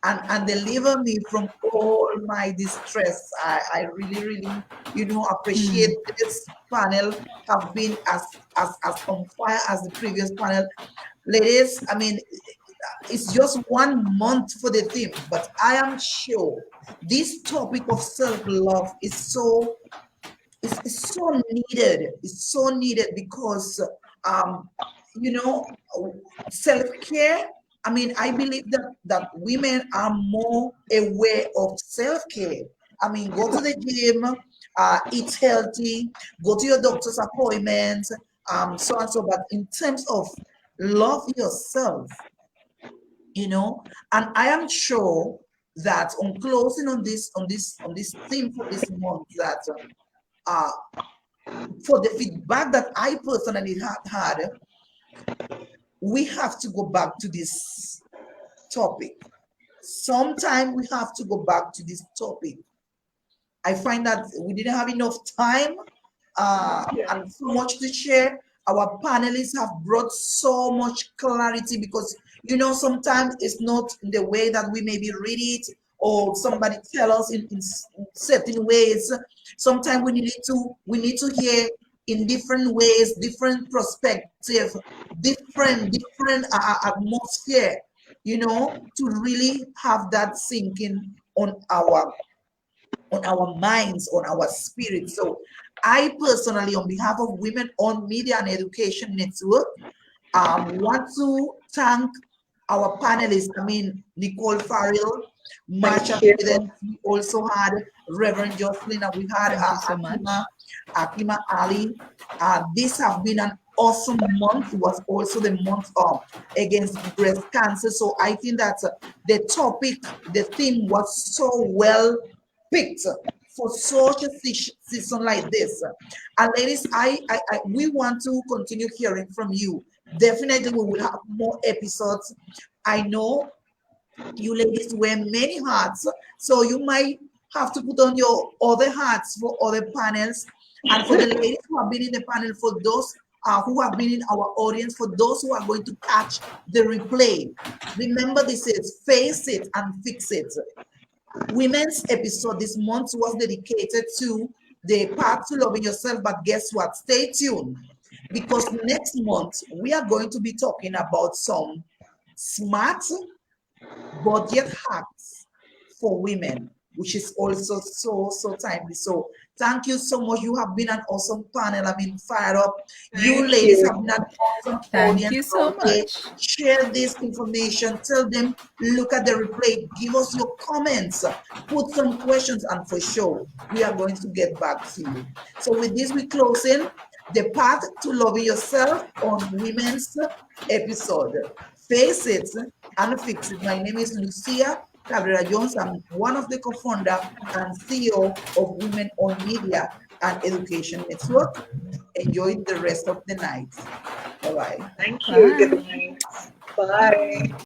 and delivered me from all my distress. I really, really, appreciate this panel have been as on fire as the previous panel. Ladies, I mean, it's just 1 month for the theme, but I am sure this topic of self-love is so needed. It's so needed because you know self-care. I mean, I believe that women are more aware of self-care. I mean, go to the gym, eat healthy, go to your doctor's appointment, so and so. But in terms of love yourself, and I am sure that on closing on this theme for this month, that uh for the feedback that I personally had, we have to go back to this topic. Sometime we have to go back to this topic. I find that we didn't have enough time and so much to share. Our panelists have brought so much clarity because sometimes it's not in the way that we maybe read it or somebody tell us in certain ways. Sometimes we need to hear in different ways, different perspective, different atmosphere, to really have that sinking on our minds, on our spirits. So I personally, on behalf of Women on Media and Education Network, want to thank our panelists. I mean, Nicole, Farrell, Marsha Thank you. Sweden. We also had Reverend Jocelyn, and we had Thank you so much. Akima Ali. This have been an awesome month. It was also the month of against breast cancer. So I think that the topic, the theme was so well picked for such a season like this. And ladies, we want to continue hearing from you. Definitely, we will have more episodes. I know you ladies wear many hats, so you might have to put on your other hats for other panels. And for the ladies who have been in the panel, for those who have been in our audience, for those who are going to catch the replay, remember this is Face It and Fix It. Women's episode this month was dedicated to the path to loving yourself. But guess what? Stay tuned, because next month we are going to be talking about some smart budget hacks for women, which is also so timely. So thank you so much. You have been an awesome panel. I mean, fired up. You Thank ladies have you. been an awesome Thank audience you so out there. much. Share this information. Tell them, look at the replay. Give us your comments. Put some questions, and for sure, we are going to get back to you. So with this, we close in the path to loving yourself on Women's episode. Face it and fix it. My name is Lucia Cabrera Jones. I'm one of the co-founder and CEO of Women on Media and Education Network. Enjoy the rest of the night. Bye-bye. Thank you. Good Bye. night. Bye.